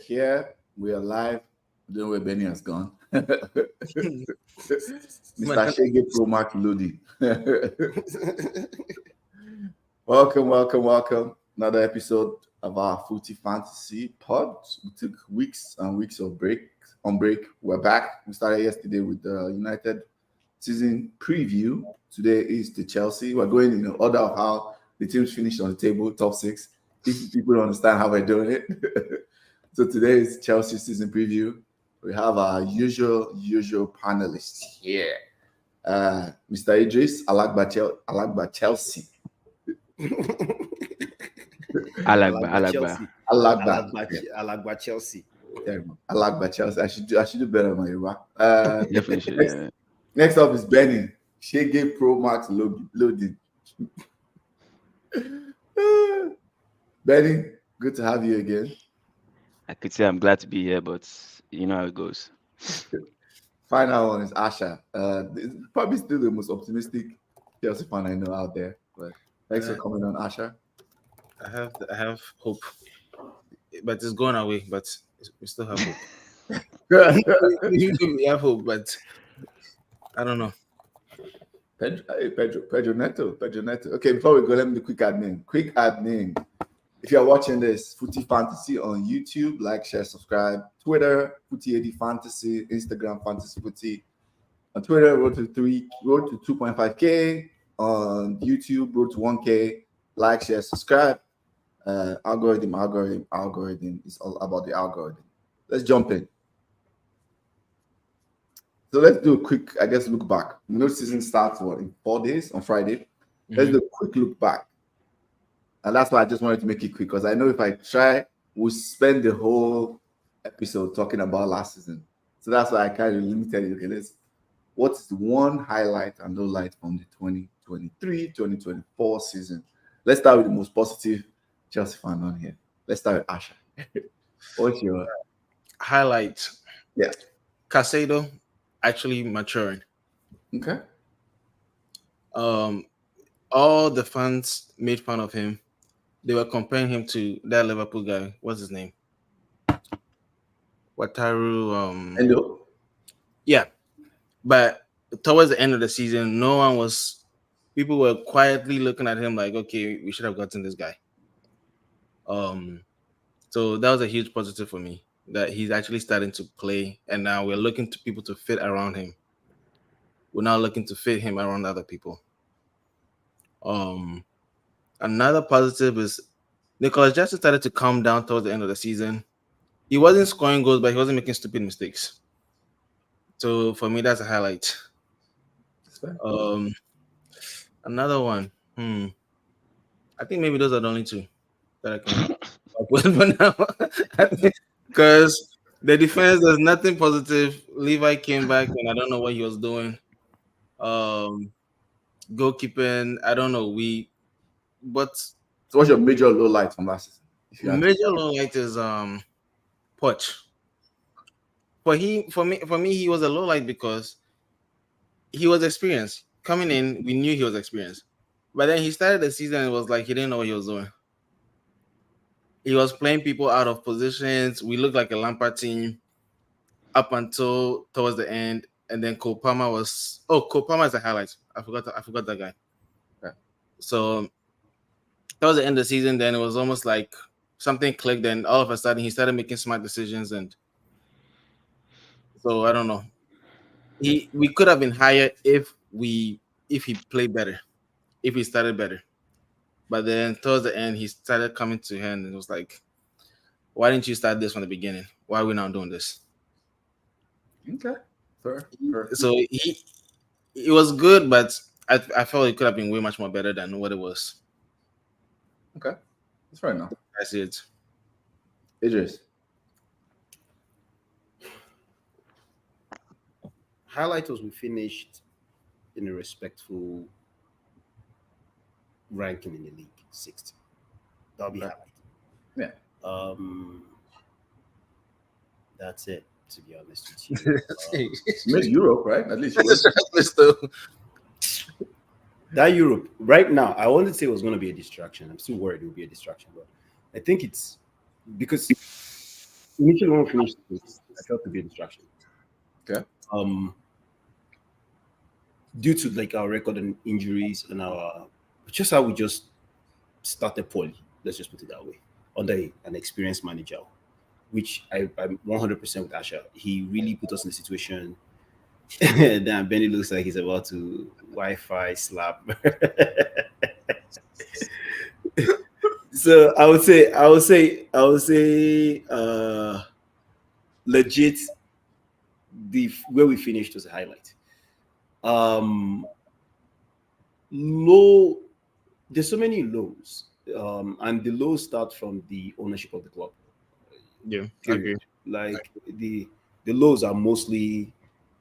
here. We are live. I don't know where Benny has gone. Mr. Shege Pro Mark Lodi. Welcome. Another episode of our Footy Fantasy Pod. We took weeks and weeks of break. We're back. We started yesterday with the United season preview. Today is the Chelsea. We're going in the order of how the teams finished on the table, top six. If people don't understand how we're doing it. So today is Chelsea season preview. We have our usual panelists here. Mr. Idris, Alagba Chelsea. Alagba Chelsea. Alagba Chelsea. I should do better, my Yoruba. Definitely should. Next up is Benny. Shege Pro Max loading. Benny, good to have you again. I could say I'm glad to be here, but you know how it goes. Final one is Asha. Probably still the most optimistic Chelsea fan I know out there. But thanks for coming on, Asha. I have hope, but it's going away. But we still have hope. We have hope, but I don't know. Pedro Neto. Okay, before we go, let me do quick admin. If you're watching this, Footy Fantasy on YouTube, like, share, subscribe. Twitter, Footy80 Fantasy. Instagram, Fantasy Footy. On Twitter, road to 2.5K. On YouTube, road to 1K. Like, share, subscribe. Algorithm. It's all about the algorithm. Let's jump in. So let's do a quick, look back. Season starts in 4 days on Friday. Let's do a quick look back. And that's why I just wanted to make it quick, because I know if I try, we'll spend the whole episode talking about last season. So that's why I kind of limited it. Okay, what's the one highlight and low light from the 2023-2024 season? Let's start with the most positive Chelsea fan on here. Let's start with Asha. What's your highlight? Yeah. Casado actually maturing. Okay. All the fans made fun of him. They were comparing him to that Liverpool guy. What's his name? Wataru. Hello. Yeah, but towards the end of the season, people were quietly looking at him like, okay, we should have gotten this guy. So that was a huge positive for me, that he's actually starting to play, and now we're looking to people to fit around him. We're not looking to fit him around other people. Another positive is Nicolas Jackson started to calm down towards the end of the season. He wasn't scoring goals, but he wasn't making stupid mistakes. So for me, that's a highlight. Another one. I think maybe those are the only two that I can up with for now. Because the defense, there's nothing positive. Levi came back and I don't know what he was doing. Goalkeeping, I don't know. So what's your major low light from last season? Major low light is Poch. For me, he was a low light because he was experienced. Coming in, we knew he was experienced. But then he started the season and it was like he didn't know what he was doing. He was playing people out of positions. We looked like a Lampard team up until towards the end. And then Cole Palmer is a highlight. I forgot that guy. Okay. So that was the end of the season. Then it was almost like something clicked, and all of a sudden he started making smart decisions. And so I don't know. We could have been higher if he played better, if he started better. But then towards the end, he started coming to hand, and it was like, why didn't you start this from the beginning? Why are we not doing this? Okay. Fair. So it was good, but I felt it could have been way much more better than what it was. Okay. That's fair enough. I see it. Idris. Highlight was we finished in a respectful ranking in the league, 6th. That'll be highlight. Yeah. That's it, to be honest with you. It's Europe, right? At least that Europe right now, I wanted to say it was going to be a distraction. I'm still worried it will be a distraction, but I think it's because Initially, when we finished this, I felt to be a distraction. Okay. Due to like our record and injuries and our just how we just started poorly. Let's just put it that way. Under an experienced manager, which I'm 100% with Asha. He really put us in a situation. Damn, Benny looks like he's about to Wi-Fi slap. So I would say, legit. The where we finished was a highlight. Um, low. There's so many lows, and the lows start from the ownership of the club. Yeah, agree. Period. Like the lows are mostly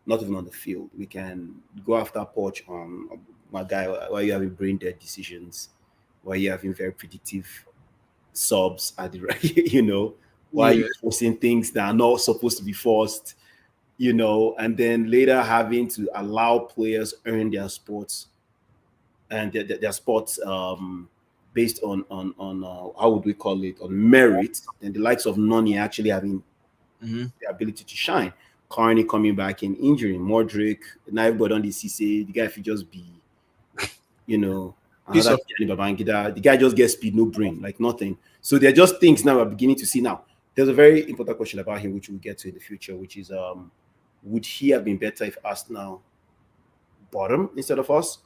not even on the field. We can go after Poch on my guy while you're having brain dead decisions, while you're having very predictive subs at the right, while Yeah. you're forcing things that are not supposed to be forced, and then later having to allow players earn their sports and their sports based on how would we call it, on merit, and the likes of Noni actually having Mm-hmm. the ability to shine. Carney coming back in injury, Modric, now everybody on the CC, the guy if he just be, Piece another of Gianni Babangida, the guy just gets speed, no brain, like nothing. So they're just things now we're beginning to see now. There's a very important question about him, which we'll get to in the future, which is would he have been better if Arsenal bottom instead of us?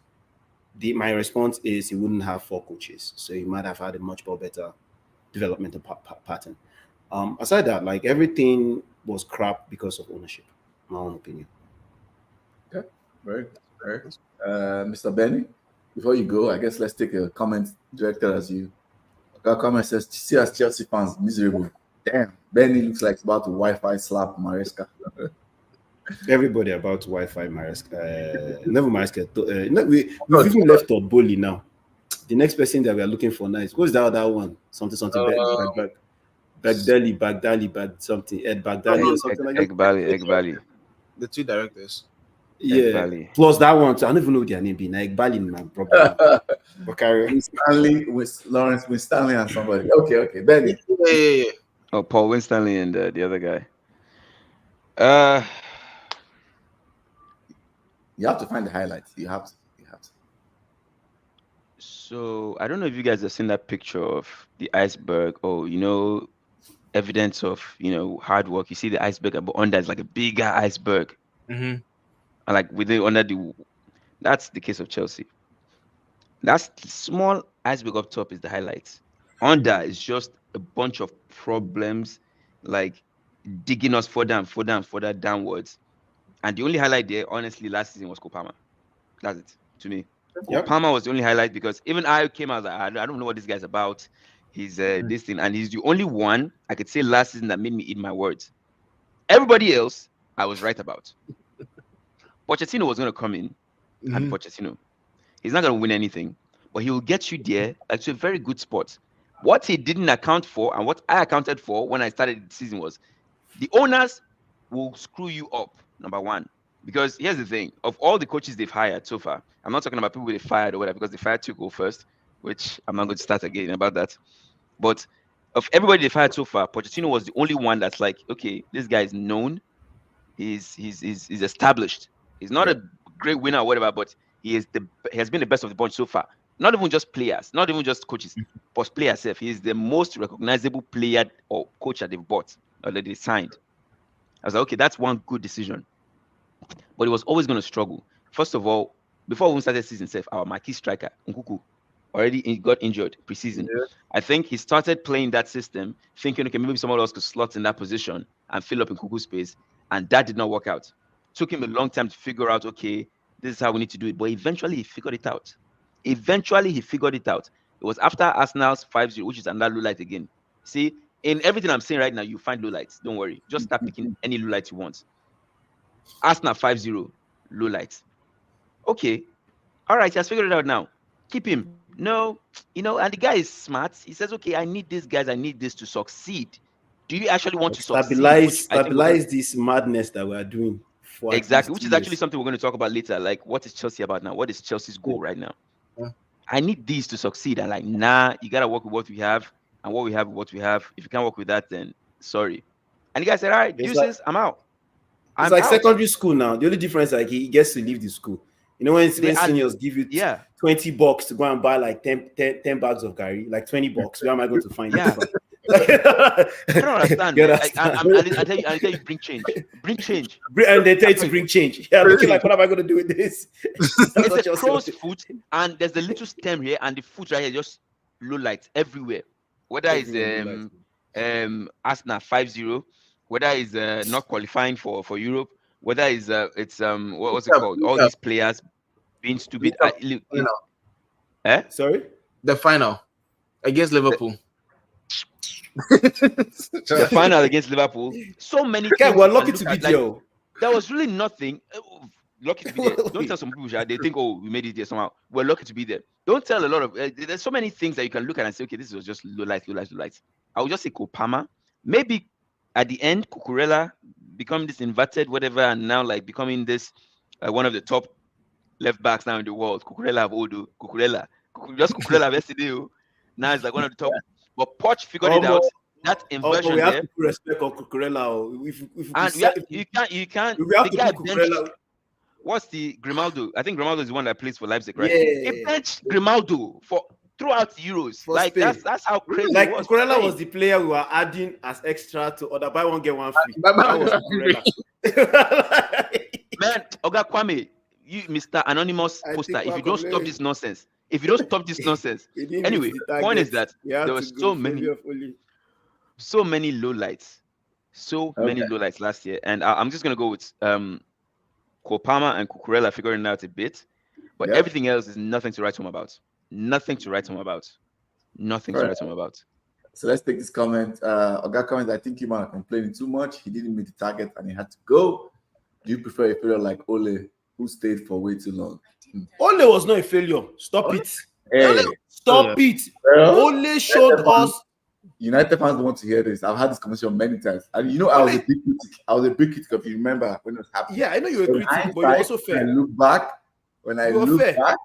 My response is he wouldn't have 4 coaches, so he might have had a much more better developmental pattern. Aside that, like everything was crap because of ownership. My own opinion. Okay. Very good. Very good. Mr. Benny, before you go, I guess let's take a comment directed as you. Our comment says, see as Chelsea fans miserable. Damn, Benny looks like he's about to Wi-Fi slap Maresca. Everybody about Wi-Fi Maresca. Never Maresca. No, we've even left out Bully now. The next person that we are looking for now is what's that other one? Something Bagdali, something Ed Bagdali or something like that. Egbali. the 2 directors. Yeah. Bali. Plus that one, so I don't even know their name. Be like Bali, my problem. But carry on. With Lawrence, with Stanley and somebody. Okay, Benny. Yeah. Oh, Paul Winstanley and the other guy. You have to find the highlights. You have to. So I don't know if you guys have seen that picture of the iceberg. Oh, evidence of hard work. You see the iceberg, but under is like a bigger iceberg, Mm-hmm. and like within under that's the case of Chelsea. That's the small iceberg up top is the highlights. Under is just a bunch of problems, like digging us further and further and further downwards. And the only highlight there, honestly, last season was Kopama. That's it to me. Yep. Kopama was the only highlight because even I came out like, I don't know what this guy's about. He's this thing, and he's the only one I could say last season that made me eat my words. Everybody else, I was right about. Pochettino was going to come in and Mm-hmm. Pochettino. He's not going to win anything, but he will get you there to a very good spot. What he didn't account for and what I accounted for when I started the season was the owners will screw you up, number one. Because here's the thing, of all the coaches they've hired so far, I'm not talking about people they fired or whatever, because they fired Tuchel first, which I'm not going to start again about that. But of everybody they've hired so far, Pochettino was the only one that's like, okay, this guy is known, he's established. He's not a great winner or whatever, but he has been the best of the bunch so far. Not even just players, not even just coaches, but players itself. He is the most recognizable player or coach that they've bought or that they signed. I was like, okay, that's one good decision. But he was always going to struggle. First of all, before we started season safe, our marquee striker, Nkuku, already got injured preseason. Yeah. I think he started playing that system, thinking, okay, maybe someone else could slot in that position and fill up in Nkuku's space. And that did not work out. Took him a long time to figure out, okay, this is how we need to do it. But eventually he figured it out. It was after Arsenal's 5-0, which is another low light again. See, in everything I'm saying right now, you find low lights. Don't worry. Just start picking any low light you want. Arsenal 5-0, low lights. Okay. All right, he has figured it out now. Keep him. No, and the guy is smart. He says, okay, I need these guys. I need this to succeed. Do you actually want to Stabilize this madness that we are doing. For exactly, which is actually something we're going to talk about later. Like, what is Chelsea about now? What is Chelsea's goal right now? Yeah. I need these to succeed. And nah, you got to work with what we have. And what we have, what we have. If you can't work with that, then sorry. And the guy said, "All right, It's deuces, I'm out." It's like secondary school now. The only difference, like, he gets to leave the school. You know, when seniors give you $20 to go and buy like 10 bags of Gary, like $20, where am I going to find it from? I don't understand, man. Like, I tell you, bring change. And they tell you to bring change. Yeah, looking like, what am I going to do with this? It's a crow's foot, and there's a little stem here, and the foot right here, just low light everywhere. Whether it's Arsenal 5-0, whether it's not qualifying for Europe, whether it's what was it called? All these players being stupid. Sorry, the final against Liverpool. The final against Liverpool. So many. Okay, we're lucky to be there. There was really nothing. Lucky to be there. Don't tell some people they think, oh, we made it there somehow. We're lucky to be there. Don't tell a lot of. There's so many things that you can look at and say, okay, this was just low light. I would just say Kopama. Maybe at the end, Cucurella becoming this inverted whatever, and now like becoming this one of the top left backs now in the world. Cucurella of Odo. Cucurella yesterday. Now it's like one of the top. But Poch figured it out. That inversion we have there. to put respect on Cucurella. You can't. The guy benched. What's the Grimaldo? I think Grimaldo is the one that plays for Leipzig, right? Yeah. He benched Grimaldo throughout the Euros. For like Spain. that's how crazy. Like it was. Cucurella was the player we were adding as extra to other buy one get one free. That was Cucurella. Man, Oga Kwame, you Mr. Anonymous poster. If you don't stop this nonsense, anyway, point is that there were so many low lights, many low lights last year, and I'm just gonna go with Kopama and Cucurella figuring out a bit, but everything else is nothing to write home about. So let's take this comment. Oga comment. I think you might have complaining too much. He didn't meet the target and he had to go. Do you prefer a player like Ole, who stayed for way too long? Ole was not a failure. Stop it. Hey. Stop it. Ole showed us. United fans want to hear this. I've had this conversation many times. And you know, I was a big critic if you remember when it was happening. Yeah, I know you were a critic, but you're also fair. When I look back,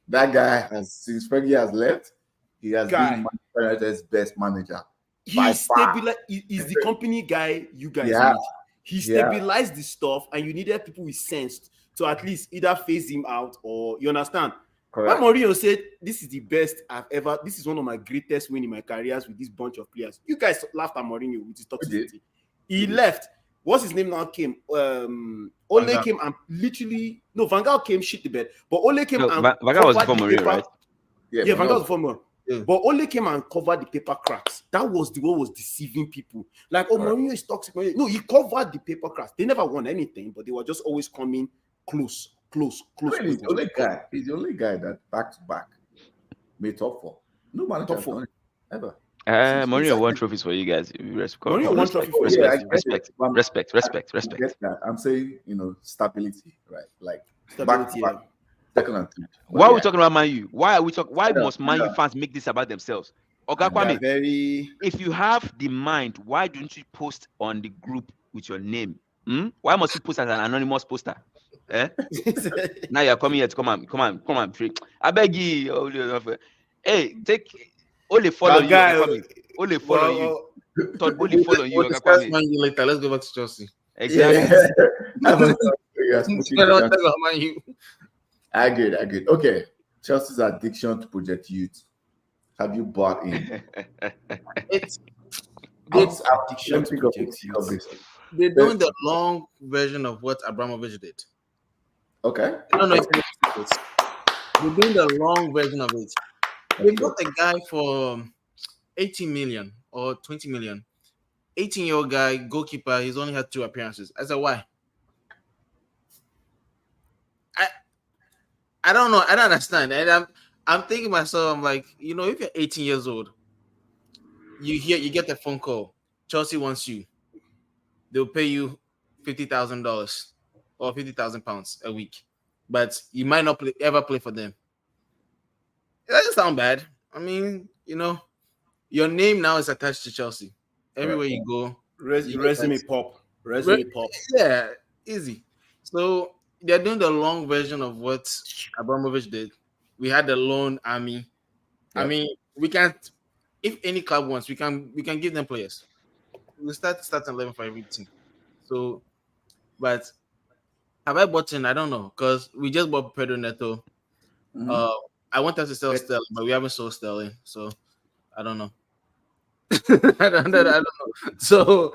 that guy has, since Fergie has left, he has been United's best manager. He's the company guy you guys need. He stabilized the stuff, and you needed people with sense to at least either phase him out or, you understand? Correct. When Mourinho said, this is the best I've ever, this is one of my greatest wins in my careers with this bunch of players. You guys laughed at Mourinho with his toxicity. He left. What's his name now came? Ole came and literally, no, Van Gaal came shit the bed, but Ole came and Van Gaal was before Mourinho, right? Yeah, Van Gaal was before Mourinho. Yeah. But Ole came and covered the paper cracks. That was the one was deceiving people. Like, oh, Mourinho is toxic. No, he covered the paper cracks. They never won anything, but they were just always coming close. He's the only guy that back to back made top four. No manager top four ever. Mourinho won trophies for you guys. Mourinho won trophies for respect. I'm saying, stability, right? Like stability. Second and third. Why are we talking about Man U? Why must Man U fans make this about themselves? Okay, Kwame, if you have the mind, why don't you post on the group with your name? Why must you post as an anonymous poster? Now you're coming here to come and pray. I beg you. Hey, take only follow you. Only follow you. Only follow you. Later, let's go back to Chelsea. Exactly. I agree. Okay. Chelsea's addiction to Project Youth. Have you bought in? It's addiction to Project Youth. They're doing the long version of what Abramovich did. Okay. I don't know if they're doing the long version of it. They got a guy for 18 million or 20 million. 18-year-old guy, goalkeeper. He's only had 2 appearances. I said, why? I don't know. I don't understand. And I'm thinking to myself, I'm like, if you're 18 years old, you get a phone call. Chelsea wants you. They'll pay you $50,000 or £50,000 a week, but you might not ever play for them. It doesn't sound bad. I mean, your name now is attached to Chelsea. Everywhere you go, resume pop. Yeah, easy. So they're doing the long version of what Abramovich did. We had the loan army. Yeah. I mean, we can't. If any club wants, we can give them players. we starting 11 for every team. So, but have I bought in? I don't know because we just bought Pedro Neto. Mhm. I want us to sell But- Sterling, but we haven't sold Sterling, so I don't know. I don't know. So,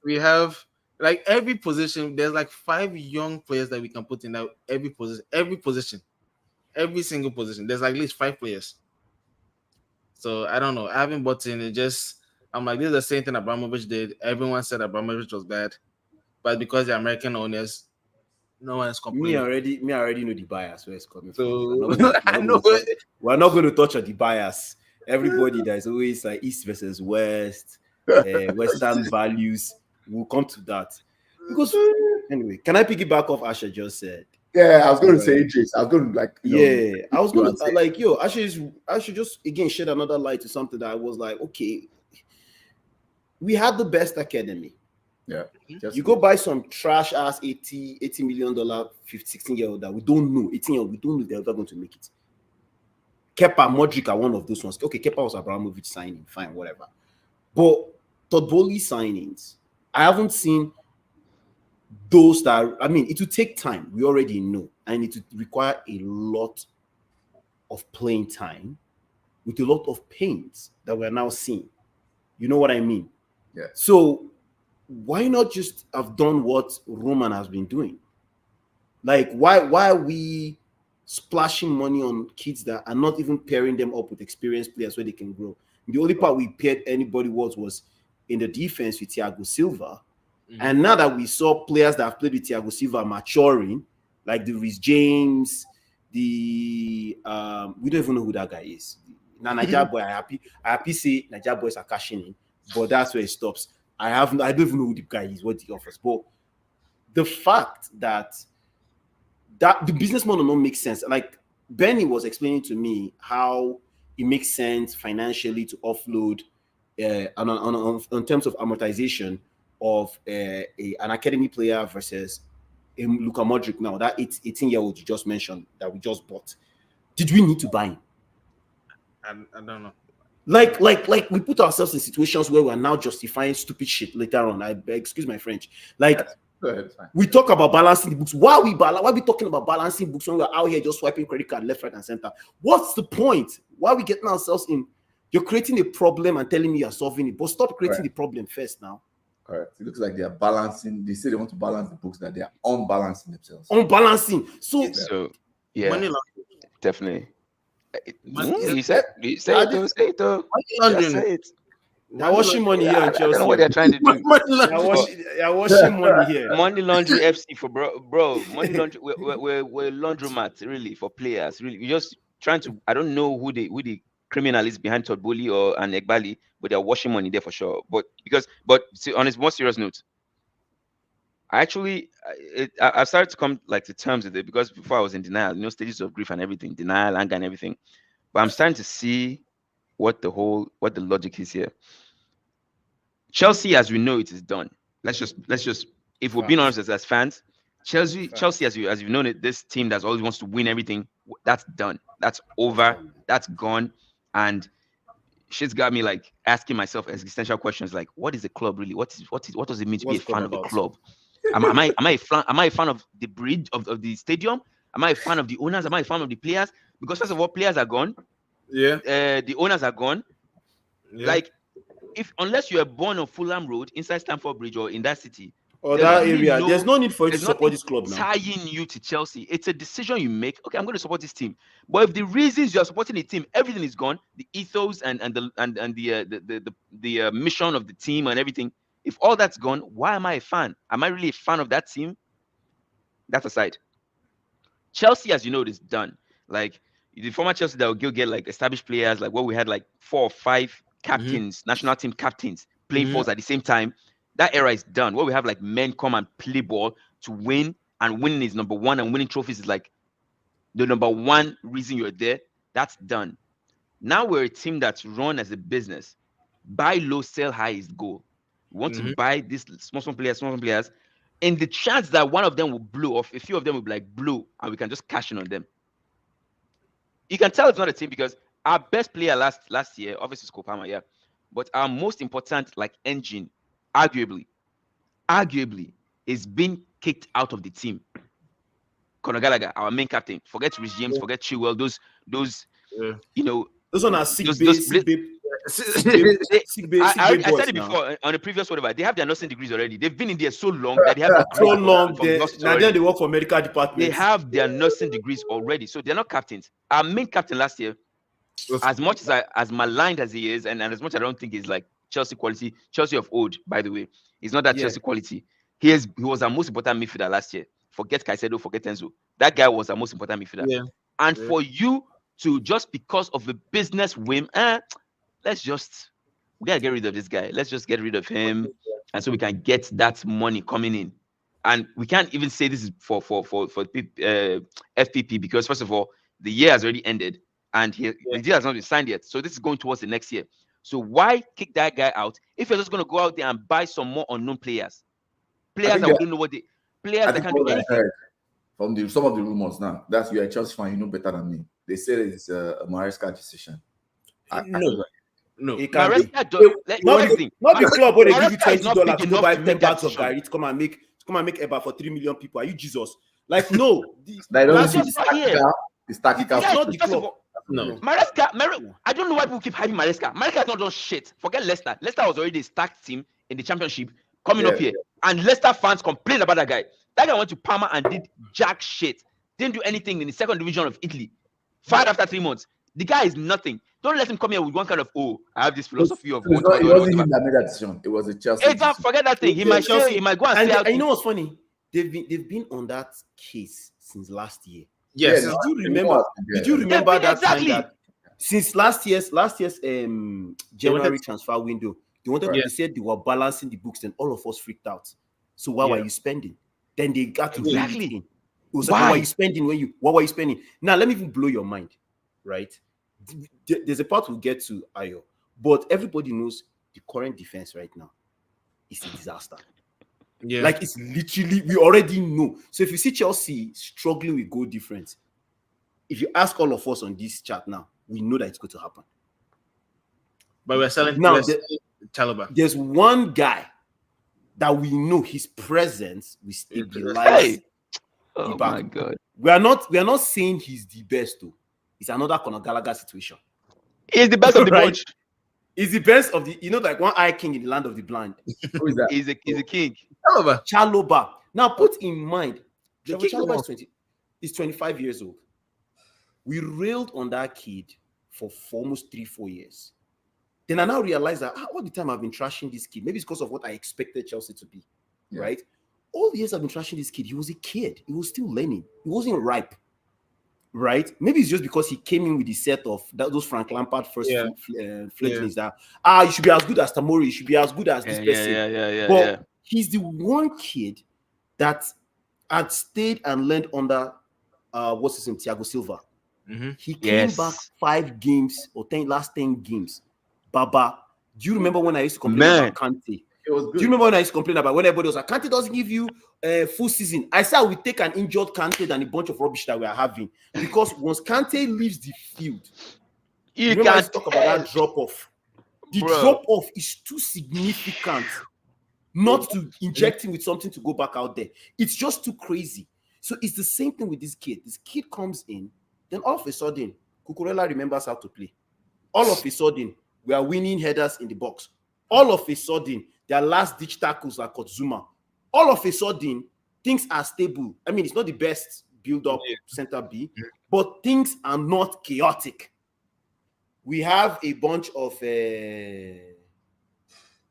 we have like every position. There's like 5 young players that we can put in that every position, every single position. There's like at least 5 players. So I don't know. I haven't bought in. It just I'm like this is the same thing Abramovich did. Everyone said Abramovich was bad, but because the American owners, no one is Me complaining. already, me already know the bias where it's coming from. So We're not I gonna know. touch, we're not going to touch on the bias. Everybody that is always like East versus West, Western values. We'll come to that because anyway. Can I piggyback off Asha just said? Yeah, I was going to Right. say Idris. I was going to like, Yeah, I was you gonna are saying- like yo. I should just again shed another light to something that I was like, okay, we had the best academy. yeah. You go buy some trash ass $80 million 16-year-old that we don't know, 18-year-old, we don't know if they're ever going to make it. Kepa, Modric are one of those ones. Okay, Kepa was Abramovich signing, fine, whatever. But Todd Bowley signings, I haven't seen those that I mean, it will take time. We already know, and it will require a lot of playing time with a lot of pains that we're now seeing. You know what I mean? Yeah. So why not just have done what Roman has been doing? Like, why are we splashing money on kids that are not even pairing them up with experienced players where they can grow? The only part we paired anybody was in the defense with Thiago Silva. And now that we saw players that have played with Thiago Silva maturing, like the Reece James, the we don't even know who that guy is. Now Niger boy, I happy say Niger boys are cashing in, but that's where it stops. I don't even know who the guy is, what he offers. But the fact that the business model don't make sense. Like Benny was explaining to me how it makes sense financially to offload on terms of amortization of an academy player versus a Luka Modric now, that 18-year-old you just mentioned that we just bought. Did we need to buy him? I don't know. Like we put ourselves in situations where we're now justifying stupid shit later on. I excuse my French. Like Go ahead, it's fine. we talk about balancing the books. Why are we talking about balancing books when we're out here just swiping credit card left, right, and center? What's the point? Why are we getting ourselves in? You're creating a problem and telling me you're solving it, but stop creating the problem first now. Correct. It looks like they are balancing. They say they want to balance the books, that they are unbalancing themselves. Unbalancing. So yeah, Money definitely. Money- You say it though. Say it though. Just laundering. say it. They're washing money here I in don't know Chelsea. what they're trying to do. Money They're laundering. washing money here. Money laundry FC for bro. Money laundry. We're laundromat really for players. Really, we're just trying to. I don't know who the criminal is behind Todd Bowley or and Egbali, but they're washing money there for sure. But see, on a more serious note, I started to come like to terms with it because before I was in denial, stages of grief and everything, denial, anger, and everything. But I'm starting to see what the logic is here. Chelsea, as we know, it is done. Let's just if we're being honest as fans, Chelsea as you've known it, this team that always wants to win everything, that's done. That's over. That's gone. And shit's got me like asking myself existential questions like, what is the club really? What does it mean to be a What's the fan club of the about? club? Am I a fan of the bridge of the stadium? Am I a fan of the owners? Am I a fan of the players? Because first of all, players are gone. Yeah. The owners are gone. Yeah. Like, unless you are born on Fulham Road inside Stamford Bridge or in that city, Or there's that really area. There's no need for you to there's support nothing this club now. tying you to Chelsea. It's a decision you make. Okay, I'm going to support this team. But if the reasons you are supporting the team, everything is gone, the ethos and the mission of the team and everything. If all that's gone, why am I a fan? Am I really a fan of that team? That's aside. Chelsea, as you know, is done. Like the former Chelsea that will get like established players, like what we had like 4 or 5 captains, national team captains playing for us at the same time. That era is done. Where we have like men come and play ball to win, and winning is number one, and winning trophies is like the number one reason you're there. That's done. Now we're a team that's run as a business. Buy low, sell high is goal. We want to buy these small players, in the chance that one of them will blow off, a few of them will be like blow, and we can just cash in on them. You can tell it's not a team because our best player last year, obviously, is Kopama, yeah. But our most important like engine, arguably, is being kicked out of the team. Conor Gallagher, our main captain. Forget Rich James, forget Chilwell. Those Yeah. you know, Those one are sick those bay, those sick bay, they- sick bay, I, sick I, bay already- I boys said it now. before on the previous whatever. They have their nursing degrees already. They've been in there so long that they have degrees So long, from the hospital now already. they work for medical They departments. have their nursing degrees already, so they're not captains. Our main captain last year, as much as maligned as he is, and as much I don't think he's like Chelsea quality, Chelsea of old, by the way, he's not that Yeah. Chelsea quality. He was our most important midfielder last year. Forget Caicedo, forget Enzo. That guy was our most important midfielder. Yeah. And Yeah. for you to just because of a business whim, we gotta get rid of this guy. Let's just get rid of him, and so we can get that money coming in. And we can't even say this is for FPP because first of all, the year has already ended and the deal has not been signed yet. So this is going towards the next year. So why kick that guy out if you're just going to go out there and buy some more unknown players? Players that we don't know what they players I that think can't do what I anything. heard from some of the rumors now, that's you're a Chelsea fan, you know better than me. They said it's a Maresca decision. No. It can be. Maresca does, Not the club where they give you Maresca is $20 not to big go enough buy to 10 make that bags of decision. Gary to come and make Eba for 3 million people. Are you Jesus? Like, no. They don't That's see just not here. it's tactical. It's not the First of club. all, No. Maresca, I don't know why people keep hyping Maresca. Maresca has not done shit. Forget Leicester. Leicester was already a stacked team in the championship coming up here. And Leicester fans complained about that guy. That guy went to Parma and did jack shit. Didn't do anything in the second division of Italy. Fired after 3 months. The guy is nothing. Don't let him come here with one kind of, I have this philosophy of It wasn't him that made that decision. It was a Chelsea decision. Forget that thing. He might Chelsea- say, he might go and say And out. you know what's funny? They've been on that case since last year. Yes. Yeah, Did you remember? Did you remember that Exactly. time that since last year's January transfer window, they said they were balancing the books, and all of us freaked out. So why were you spending? Then they got to Exactly. rein it in. It was like, what were you spending what were you spending? Now let me even blow your mind, right? There's a part we'll get to Ayo, but everybody knows the current defense right now is a disaster. Yeah. Like it's literally, we already know. So if you see Chelsea struggling with goal difference, if you ask all of us on this chat now, we know that it's going to happen. But we're selling Now, Chalobah. there's one guy that we know his presence will stabilize Oh the back. my God. We are not saying he's the best though. It's another Conor Gallagher situation. He's the best of the Right? bunch. He's the best of the, like one eye king in the land of the blind. Who is that? He's a king. Chalobah. Chalobah. Now put in mind, The king Chalobah of- is 25 years old. We railed on that kid for almost 3-4 years. Then I now realize that all the time I've been trashing this kid, maybe it's because of what I expected Chelsea to be, right? All the years I've been trashing this kid, he was a kid. He was still learning. He wasn't ripe, right? Maybe it's just because he came in with the set of those Frank Lampard first fledglings that, you should be as good as Tamori, you should be as good as this person. But he's the one kid that had stayed and learned under, what's his name, Thiago Silva. Mm-hmm. He came back 5 games or last 10 games. Baba, do you remember when I used to complain about Kante? It was good. Do you remember when I used to complain about when everybody was like, Kante doesn't give you a full season? I said we take an injured Kante than a bunch of rubbish that we are having. Because once Kante leaves the field, you remember I used to talk about that drop-off. The drop-off is too significant not to inject him with something to go back out there. It's just too crazy. So it's the same thing with this kid. This kid comes in, then all of a sudden, Cucurella remembers how to play. All of a sudden, we are winning headers in the box. All of a sudden, their last ditch tackles are Kotzuma. All of a sudden, things are stable. I mean, it's not the best build-up center B, but things are not chaotic. We have a bunch of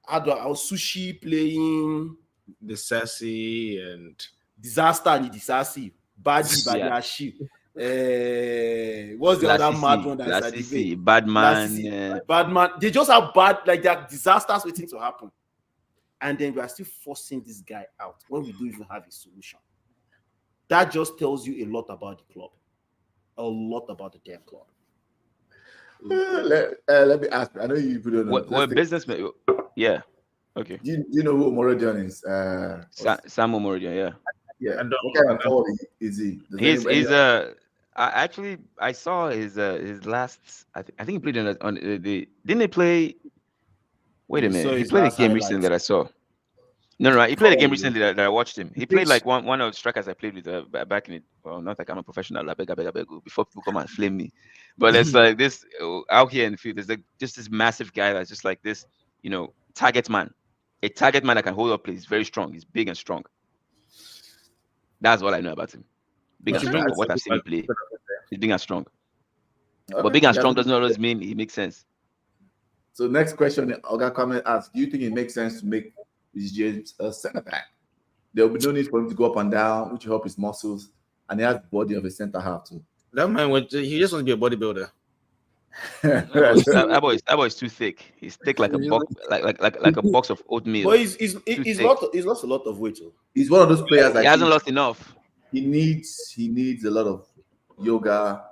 Sushi playing The Sassy and Disaster and Disasi, Badi Badiashi. What's the other mad one that's at the way? Badman. They just have bad, like they're disasters waiting to happen. And then we are still forcing this guy out when we don't even have a solution. That just tells you a lot about the club. A lot about the damn club. Let me ask. I know you put it on. What businessman? Yeah. Okay. Do you know who Morodion is? Sam Morodion, yeah. Yeah. What kind of forward is he? I saw his last. I think he played on the. Didn't they play? Wait a You saw minute. He his played a last game recently highlights. that I saw. No. He played a game Oh, recently that I watched him. He played like one of the strikers I played with back in it. Well, not like I'm a professional. I beg, before people come and flame me. But it's like this out here in the field. There's like just this massive guy that's just like this, target man. A target man that can hold up play. He's very strong. He's big and strong. That's all I know about him. Big and strong. But what I've seen him play, he's big and strong. But okay. big and strong doesn't always mean he makes sense. So next question, Oga Comment asks, do you think it makes sense to make Reece James a center back? There will be no need for him to go up and down, which will help his muscles, and he has the body of a center half too. That man, he just wants to be a bodybuilder. That boy is too thick. He's thick like a box, like a box of oatmeal. But he's lost a lot of weight too. He's one of those players He hasn't lost enough. He needs a lot of yoga,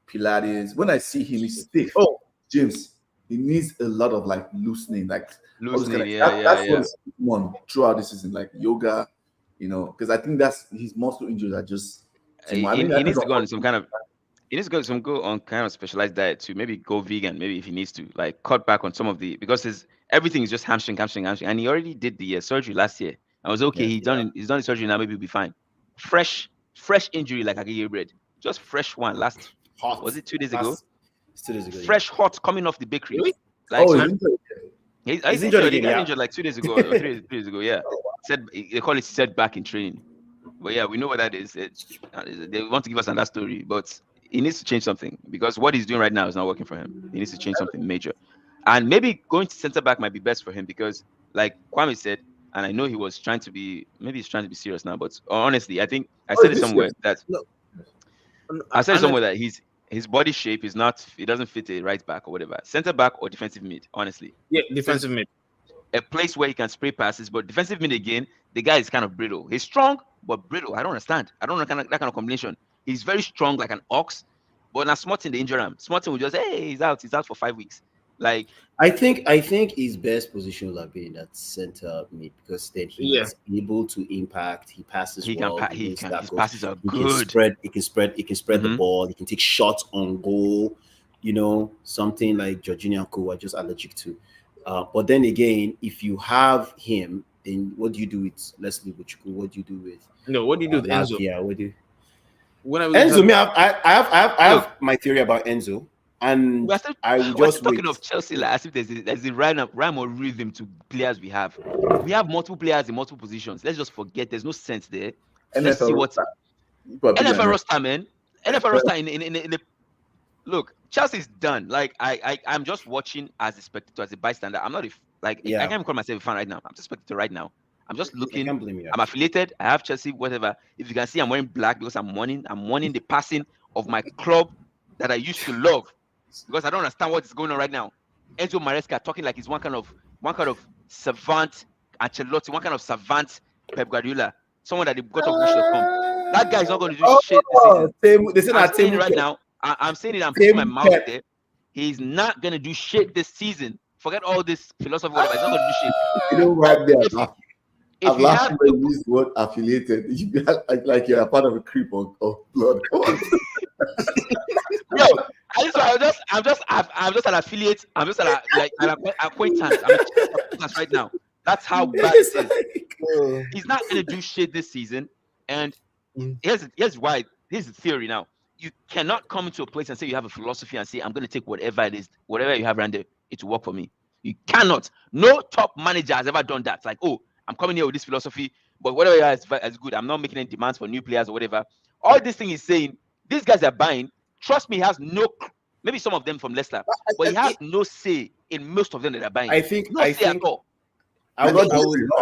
Pilates. When I see him, he's stiff. Oh, James, he needs a lot of like loosening, That's what's on throughout the season, like yoga, because I think that's his muscle injuries are just. He needs to go on some kind of. He needs to go on kind of specialized diet too. Maybe go vegan. Maybe if he needs to, like cut back on some of because everything is just hamstring, and he already did the surgery last year. I was okay. He's done the surgery now. Maybe he'll be fine. Fresh injury like Agege bread. Just fresh one last. Hot. Was it 2 days ago? It's 2 days ago. Fresh hot coming off the bakery. Really? Like, He's injured. again, He got injured like 2 days ago or 3 days ago. Yeah, they call it setback in training. But yeah, we know what that is. They want to give us another story, but he needs to change something because what he's doing right now is not working for him. He needs to change something major, and maybe going to center back might be best for him because, like Kwame said, and I know he's trying to be serious now, but honestly, I think I said it somewhere that his body shape is not. It doesn't fit a right back or whatever, center back or defensive mid. Honestly, yeah, defensive mid. A place where he can spray passes, but defensive mid again, the guy is kind of brittle. He's strong but brittle. I don't understand. I don't know that kind of combination. He's very strong like an ox, but now Smartin the injury him. Smartin will just he's out for 5 weeks. Like I think his best position will be in that center mid because then he is able to impact. He passes well. His passes are good. He can spread the ball. He can take shots on goal. Something like Jorginho and Co are just allergic to. But then again, if you have him, then what do you do with Leslie Buchuku? What do you do with? No, what do you do with Enzo? Yeah, what do you? Enzo, I have my theory about Enzo, and I will just talking of Chelsea like as if there's a rhyme or rhythm to players we have. We have multiple players in multiple positions. Let's just forget. There's no sense there. Let's see what's NFL roster, man. NFL roster in the look. Chelsea's done. Like I'm just watching as a spectator, as a bystander. I'm not I can't even call myself a fan right now. I'm just a spectator right now. I'm just looking. I'm affiliated. I have Chelsea, whatever. If you can see, I'm wearing black because I'm mourning the passing of my club that I used to love. Because I don't understand what is going on right now. Enzo Maresca talking like he's one kind of savant Ancelotti, one kind of savant Pep Guardiola, someone that they got off wish.com. That guy is not going to do shit this season. I'm saying it right now. I'm saying it. I'm putting my mouth there. He's not going to do shit this season. Forget all this philosophy. Whatever. He's not going to do shit. You know right there. I've laughed when you use the word affiliated. You be like you're a part of a creep of blood. Yo, I'm just an affiliate. I'm just an acquaintance. I'm an acquaintance right now. That's how bad it is. He's not going to do shit this season. And here's why. Here's the theory now. You cannot come into a place and say you have a philosophy and say, I'm going to take whatever it is, whatever you have around there, it will work for me. You cannot. No top manager has ever done that. It's like, oh, I'm coming here with this philosophy, but whatever is good. I'm not making any demands for new players or whatever. All this thing is saying, these guys are buying. Trust me, he has maybe some of them from Leicester, but he has no say in most of them that are buying. I think at all. I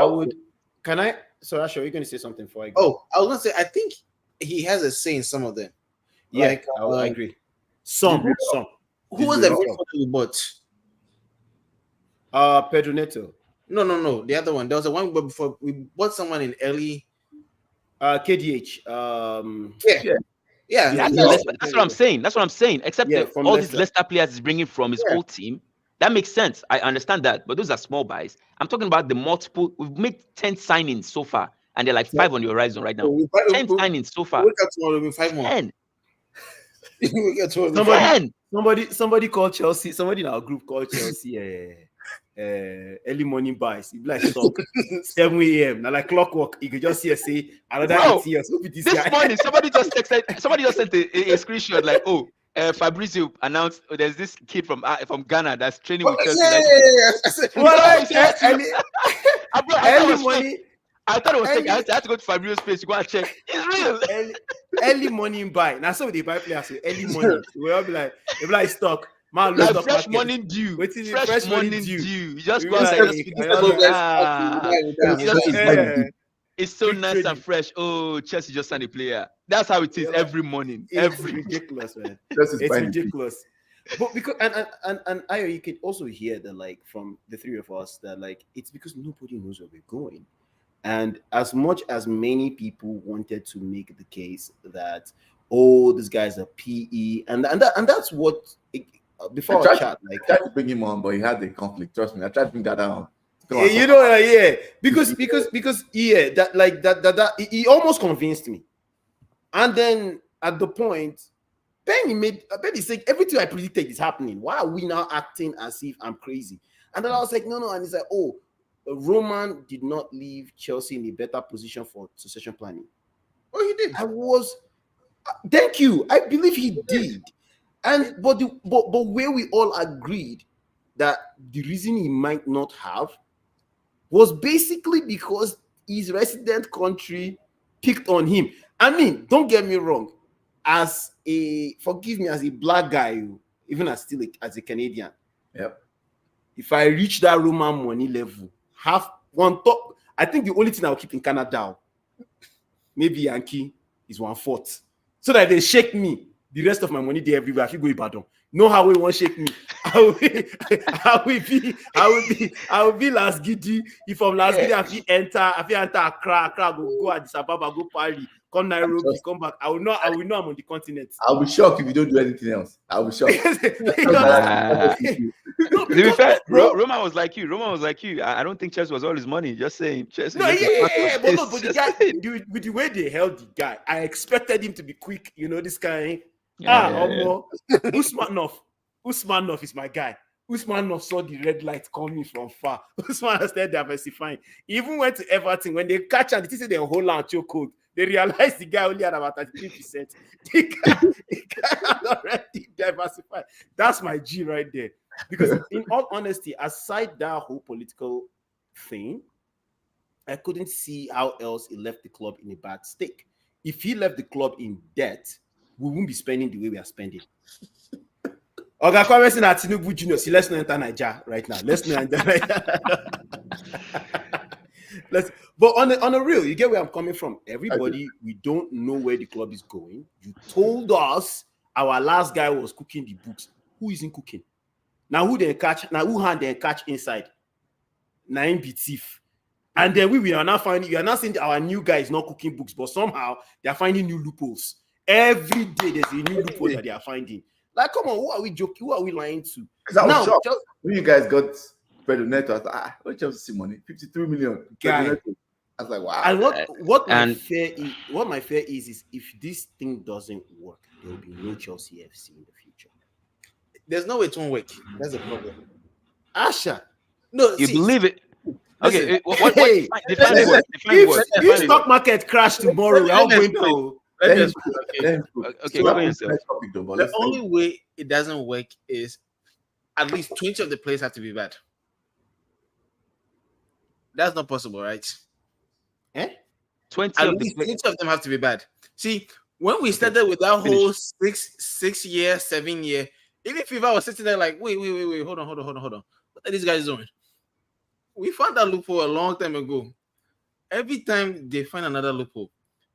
would. Can I? So, Asha, are you going to say something before I go? Oh, I was going to say, I think he has a say in some of them. Yeah, I agree. Some. Who was the midfielder we bought? Pedro Neto. No. The other one. There was a one before we bought someone in early. KDH. Yeah. That's what I'm saying. Except all these Leicester players is bringing from his old team. That makes sense. I understand that, but those are small buys. I'm talking about the multiple. We've made 10 signings so far, and they're like 5 on the horizon right now. 10 signings so far. We'll tomorrow with 5 more. 10. We'll get somebody called Chelsea. Somebody in our group called Chelsea. early morning buys. It be like stock 7 a.m. Now like clockwork. You could just see us say another Bro, 8 years. Who be this This guy? morning, somebody just sent a screenshot like, "Oh, Fabrizio announced there's this kid from Ghana that's training with Chelsea." Like, I said, Well, like, seriously? early, I thought it early was fake. morning, I thought it was fake. I early- had to go to Fabrizio's page to go and check. It's real. early morning buy. Now some of the buy players say early morning. We'll all be like stock. Man, Like stock fresh market. morning dew. Waiting, Fresh morning dew. You just We go be outside. like, Just it's so Big nice and trading. fresh. Oh, Chelsea just signed a player. That's how it is Yeah. every morning. It's Every ridiculous, man. Just is It's buying ridiculous. But because and Ayo, you can also hear that like from the three of us that like it's because nobody knows where we're going. And as much as many people wanted to make the case that this guy's a PE, and that's what before I tried our chat, like I tried to bring him on, but he had a conflict. Trust me, I tried to bring that down. yeah, you know, yeah, because yeah, that he almost convinced me, and then at the point, Benny said everything I predicted is happening. Why are we now acting as if I'm crazy? And then I was like, no, and he's like, oh, Roman did not leave Chelsea in a better position for succession planning. Oh, he did. Thank you. I believe he did, and but where we all agreed that the reason he might not have was basically because his resident country picked on him. I mean, don't get me wrong. Forgive me, as a black guy, even as a Canadian. Yep. If I reach that Roman money level, half one top, I think the only thing I'll keep in Canada, maybe Yankee, is 1/4. So that they shake me. The rest of my money there everywhere. I feel go Ibadan. No how we won't shake me. I will be last giddy. If I'm last giddy, I feel enter Accra, go Addis Ababa, go Paris, come Nairobi, come back. I will know I'm on the continent. I'll be shocked if you don't do anything else. I'll be shocked. To be fair, Roman was like you. I don't think Chelsea was all his money. Just saying, Chelsea. No, yeah, but It's the just guy, saying. with the way they held the guy, I expected him to be quick. You know, this guy. Yeah. Usmanov is my guy. Usmanov saw the red light coming from far. Usmanov started diversifying. He even went to Everton. When they catch and they say they hold on to your code, they realized the guy only had about 33%. The guy had already diversified. That's my G right there. Because in all honesty, aside that whole political thing, I couldn't see how else he left the club in a bad state. If he left the club in debt, we won't be spending the way we are spending. Okay, commenting at Tinubu Junior. See, let's not enter Nigeria right now. Let's not enter But on a real, you get where I'm coming from. Everybody, we don't know where the club is going. You told us our last guy was cooking the books. Who isn't cooking? Now who they catch? Now who hand they catch inside? Nine be thief. And then we are now finding. You are now saying that our new guy is not cooking books, but somehow they are finding new loopholes. Every day there's a new loophole that they are finding. Like, come on, who are we joking? Who are we lying to? I was shocked when you guys got Pedro Neto. I was like, what Chelsea money? 53 million. Guy. I was like, wow. And what my fear is if this thing doesn't work, there will be no Chelsea FC in the future. There's no way it won't work. That's the problem. Asha, No, You believe it? Okay. Listen, Define what? if stock market crash tomorrow, we're all going to. Okay, So go yourself. next topic though, but the let's only way it doesn't work is at least 20 of the players have to be bad. That's not possible, right? 20 At of the least players. 20 of them have to be bad. See, when we started with that whole 6 year, 7 year, even FIFA was sitting there like, wait, hold on. What are these guys doing? We found that loophole a long time ago. Every time they find another loophole,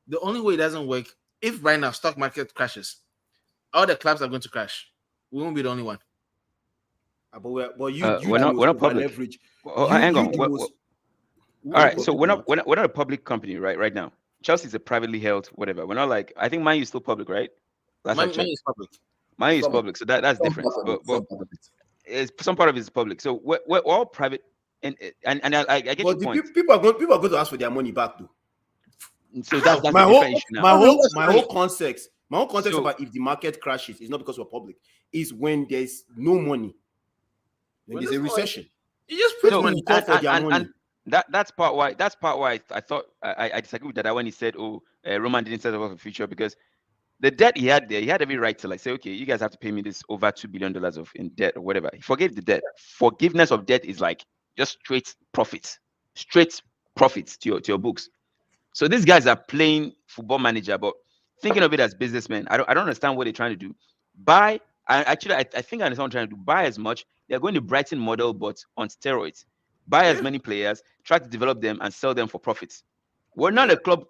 the only way it doesn't work, if right now stock market crashes, all the clubs are going to crash. We won't be the only one. But we're not public. leverage. Hang on. All right, so we're not a public company, right now. Chelsea is a privately held whatever. We're not like, I think Man U is still public, right? Mine is public. Man U is public, so that's different. But some part of it is public. So we're all private, and I get your point. People are going to ask for their money back though. So that's my the whole different issue now. my whole context So- about if the market crashes is not because we're public, is when there's no money, when there's a recession. You just put No, money. call for their money. and that's part why I thought that's part why I thought I disagree with that when he said, "Oh, Roman didn't set up for the future," because the debt he had there, he had every right to like say, "Okay, you guys have to pay me this over $2 billion of in debt or whatever." He forgave the debt. Forgiveness of debt is like just straight profits to your books. So these guys are playing football manager, but thinking of it as businessmen. I don't understand what they're trying to do. Buy. I think I understand what they're trying to do. Buy as much. They're going to Brighton model, but on steroids. Buy as Yeah. many players, try to develop them, and sell them for profits. We're not a club.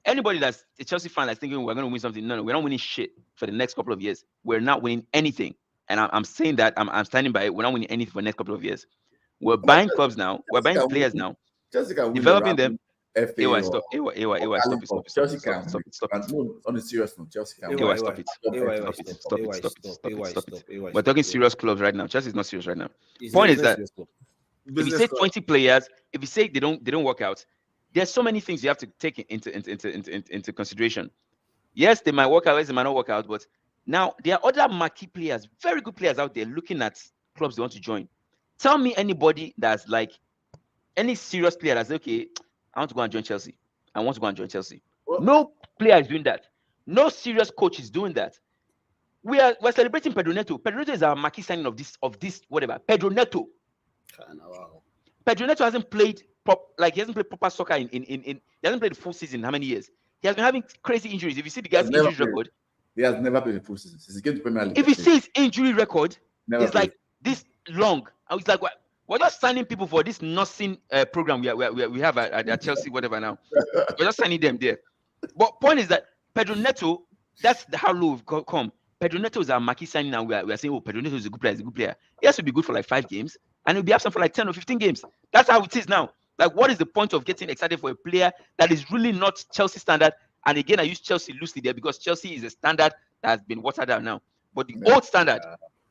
Anybody that's a Chelsea fan that's thinking we're going to win something, no, we're not winning shit for the next couple of years. We're not winning anything, and I'm saying that I'm standing by it. We're not winning anything for the next couple of years. We're buying clubs now. We're buying players now, Chelsea can win a developing them. random FA AY, or stop. AY, Carling Cup. Chelsea can. stop it. And no, on a serious note, Chelsea can. AY, stop it. We're talking serious clubs right now. Chelsea is not serious right now. Point is that if you say 20 players, if you say they don't work out, there's so many things you have to take into consideration. Yes, they might work out, yes, they might not work out, but now there are other marquee players, very good players out there looking at clubs they want to join. Tell me anybody that's like any serious player that's okay, I want to go and join Chelsea. I want to go and join Chelsea. Well, No player is doing that. No serious coach is doing that. We're celebrating Pedro Neto. Pedro Neto is our marquee signing of this whatever. Pedro Neto hasn't played he hasn't played proper soccer he hasn't played the full season. How many years? He has been having crazy injuries. If you see the guy's injury record, he has never played a full season since he came to Premier League. if you see his injury record, it's played. like this long. And it's like we're just signing people for this nursing program we have at Chelsea, whatever now. We're just signing them there. But point is that Pedro Neto, that's how low we've come. Pedro Neto is our marquee signing, and we are saying, oh, Pedro Neto is a good player. He's a good player. He has to be good for like 5 games, and he'll be absent for like 10 or 15 games. That's how it is now. Like, what is the point of getting excited for a player that is really not Chelsea standard? And again, I use Chelsea loosely there because Chelsea is a standard that has been watered down now. But the old standard,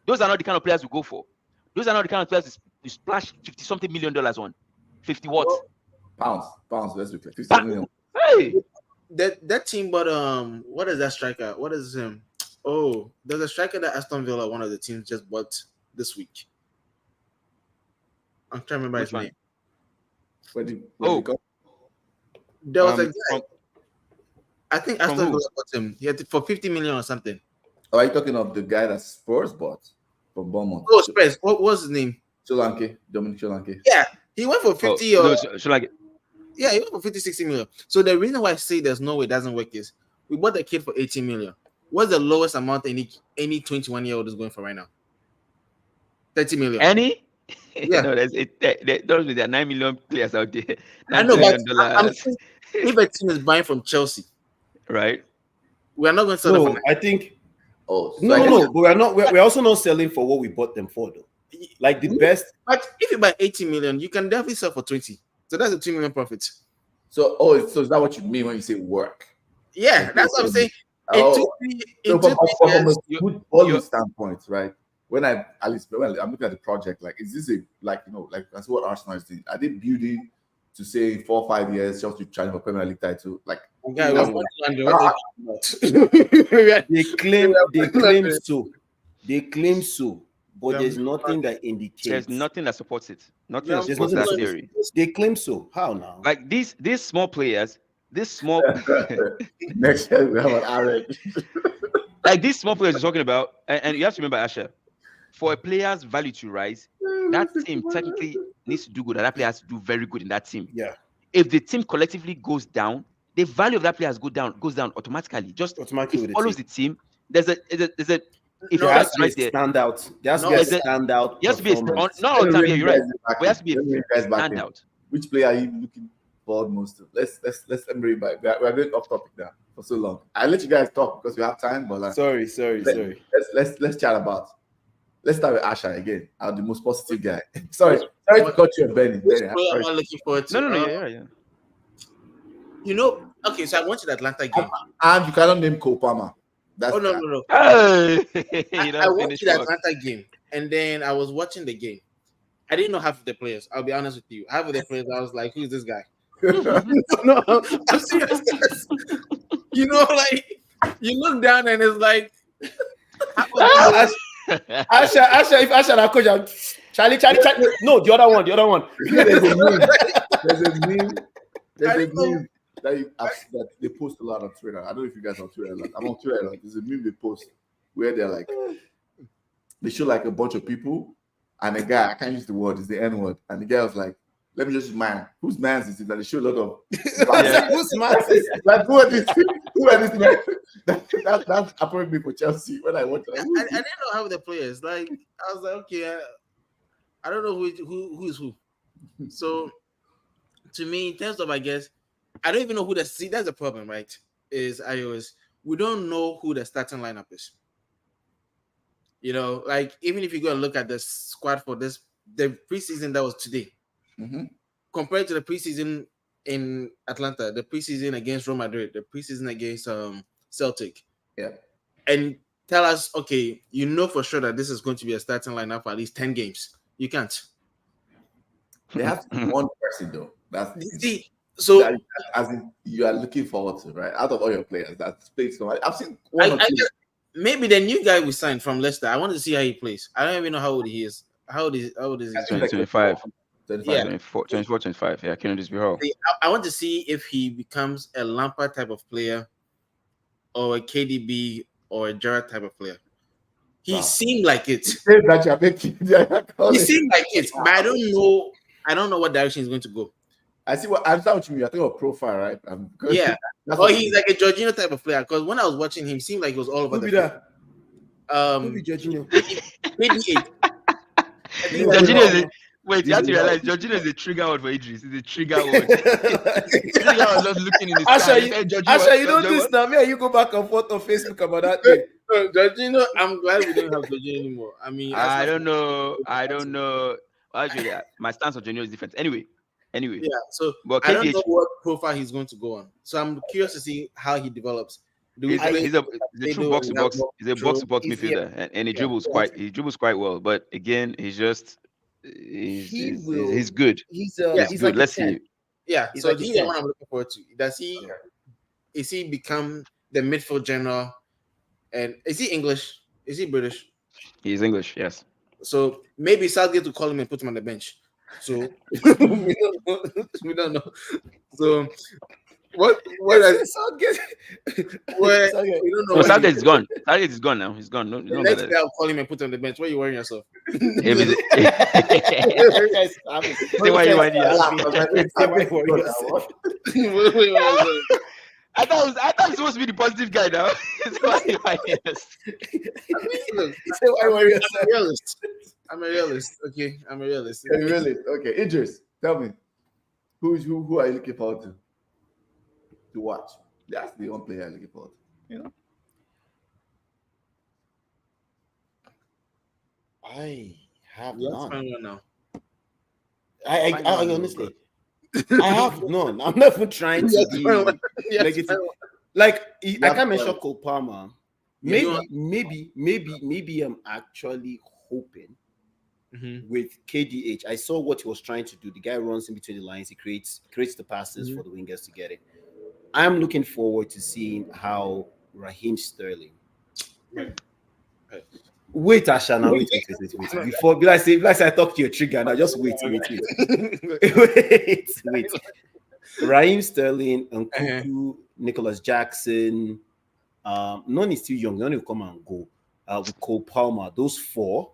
those are not the kind of players we go for. Those are not the kind of players you splash $50-something million on. 50 what? Pounds. Let's be clear. 50 million. Hey, that team, but what is that striker? What is him? Oh, there's a striker that Aston Villa, one of the teams, just bought this week. I'm trying to remember his name. There was a guy. I think Aston Villa bought him. He had for 50 million or something. Are you talking of the guy that Spurs bought from Bournemouth? Oh, Spurs. What was his name? Dominic Solanke. Yeah, he went for 50 he went for 50-60 million. So the reason why I say there's no way it doesn't work is we bought the kid for 18 million. What's the lowest amount any 21-year-old is going for right now? 30 million. Any? Yeah. No, there are 9 million players out there. I know, but I'm saying, if a team is buying from Chelsea, right? We are not going to sell them for. I think. Oh, no, but we're not. We're also not selling for what we bought them for, though. Like the best. But if you buy 80 million, you can definitely sell for 20. So that's a 2 million profit. So is that what you mean when you say work? Yeah, that's what I'm saying. From a footballing standpoint, right? When I'm looking at the project, like, is this that's what Arsenal is doing? Are they building to say in 4 or 5 years just to challenge for Premier League title? Like, they claim so, but there's nothing that indicates. There's nothing that supports it. Nothing that supports that theory. They claim so. How now? Like these small players, next year we have an average. Like these small players you're talking about, and you have to remember, Asha, for a player's value to rise, that team technically needs to do good, and that player has to do very good in that team. Yeah. If the team collectively goes down, the value of that player goes down automatically. Just automatically it follows the team. There's a if there has to be a standout. There has to be a standout. There has to be not all the time. Yeah, you're right. But there has to be a standout. Which player are you looking forward most to? Let's bring back. We're going off topic now for so long. I'll let you guys talk because we have time. But sorry. Let's chat about. Let's start with Asha again. I'm the most positive guy. sorry to cut you, Benny. I'm not looking forward to. No, yeah. You know, okay, so I went to the Atlanta game. And you cannot name Cole Palmer. No. Hey, I went to the Atlanta game, and then I was watching the game. I didn't know half of the players. I'll be honest with you. Half of the players, I was like, "Who's this guy?" No, I'm serious. You know, like you look down and it's like, Asha, if Asha and coach, Charlie. No, the other one. There's a meme. There's a meme. There's a know. meme that they post a lot on Twitter. I don't know if you guys are on Twitter a lot. I'm on Twitter a lot. There's a meme they post where they're like, they show like a bunch of people, and a guy, I can't use the word, it's the N word, and the guy was like, let me just use mine. Whose man's is it? And they show a lot of Who's smart? like who are these men? That's apparently me for Chelsea when I watch I didn't know how the players. Like I was like, okay, I don't know who is who. So to me, in terms of, I guess, I don't even know who the see. That's the problem, right? Is iOS. We don't know who the starting lineup is. You know, like even if you go and look at the squad for the preseason that was today, compared to the preseason in Atlanta, the preseason against Real Madrid, the preseason against Celtic, and tell us, okay, you know for sure that this is going to be a starting lineup for at least 10 games. You can't. They have to be one person though. That's so that, as in you are looking forward to, right? Out of all your players, that's played so much. I've seen one or two. Maybe the new guy we signed from Leicester. I want to see how he plays. I don't even know how old he is. How old is he? 25. 24, 25. Yeah, Kennedy Bihal. I want to see if he becomes a Lampard type of player or a KDB or a Gerrard type of player. He seemed like it. He seemed like it, but I don't know what direction he's going to go. I see what you mean. I think of profile, right? Yeah. Or he's like a Jorginho type of player. Because when I was watching him, it seemed like he was all over the field. Who be Jorginho? Maybe 8. Wait, you have to realize Jorginho is a trigger word for Idris. It's a trigger word. I was just looking in his Asha, you know this now. Me and you go back and forth on Facebook about that thing. Jorginho, I'm glad we don't have Jorginho anymore. I mean, I don't know. Actually, my stance on Jorginho is different. Anyway. Yeah, so but I don't know what profile he's going to go on. So I'm curious to see how he develops. He's a true box to box. He's a box to box midfielder, and he dribbles quite well. But again, he's good. He's good. like Let's see. Yeah, he's so like he's the one I'm looking forward to. Is he become the midfield general? And is he English? Is he British? He's English, yes. So maybe Southgate will call him and put him on the bench. So we don't know. So what Southgate? We don't know. No, Southgate is gone. Southgate is gone now. He's gone. No, The next guy will call him and put him on the bench. What are you wearing yourself? Say why you want I thought it was supposed to be the positive guy now. I'm a realist. Okay, I'm a realist. Really? Okay, Idris, tell me, who are you looking forward to watch? That's the one player I'm looking forward to. You know, I have Let's none. find one now. I honestly, I have none. I'm not even trying to be negative. Like I can't mention Cole Palmer. Maybe I'm actually hoping with KDH. I saw what he was trying to do. The guy runs in between the lines. He creates the passes for the wingers to get it. I'm looking forward to seeing how Raheem Sterling. Wait, Asha, now wait. Before, like I talk to your trigger now, just wait. wait. Raheem Sterling, Nkunku, Nicholas Jackson. None is too young. None will come and go. With Cole Palmer, those four